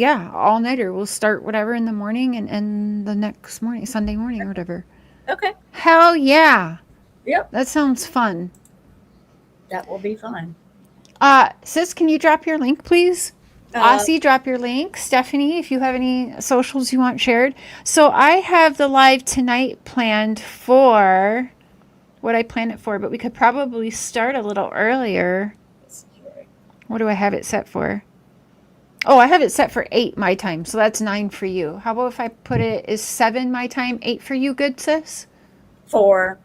all-nighter. We'll start whatever in the morning and end the next morning, Sunday morning or whatever. Okay. Hell yeah. Yep. That sounds fun. That will be fun. Sis, can you drop your link, please? Aussie, drop your link. Stephanie, if you have any socials you want shared. So I have the live tonight planned for what I planned it for, but we could probably start a little earlier. What do I have it set for? Oh, I have it set for 8 my time, so that's 9 for you. How about if I put it as 7 my time, 8 for you, good sis? 4.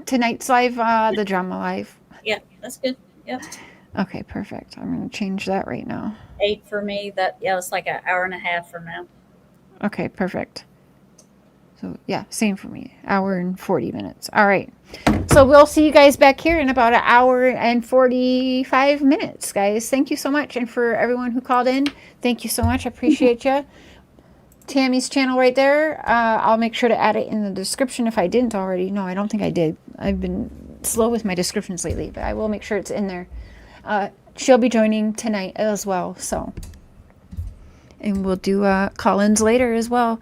Tonight's live, the drama live. Yeah, that's good. Yep. Okay, perfect. I'm going to change that right now. 8 for me. It's like an hour and a half from now. Okay, perfect. So yeah, same for me. Hour and 40 minutes. All right. So we'll see you guys back here in about an hour and 45 minutes, guys. Thank you so much. And for everyone who called in, thank you so much. I appreciate you. Tammy's channel right there. I'll make sure to add it in the description if I didn't already. No, I don't think I did. I've been slow with my descriptions lately, but I will make sure it's in there. She'll be joining tonight as well. So, and we'll do call-ins later as well.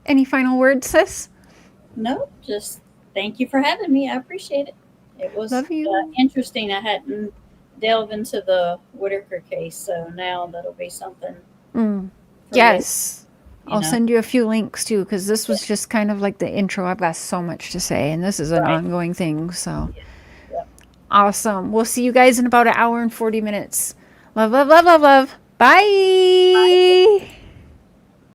Any final words, sis? No, just thank you for having me. I appreciate it. It was interesting. I hadn't delved into the Whittaker case, so now that'll be something. Yes. I'll send you a few links too, because this was just kind of like the intro. I've got so much to say, and this is an ongoing thing. So awesome. We'll see you guys in about an hour and 40 minutes. Love, love, love, love, love. Bye.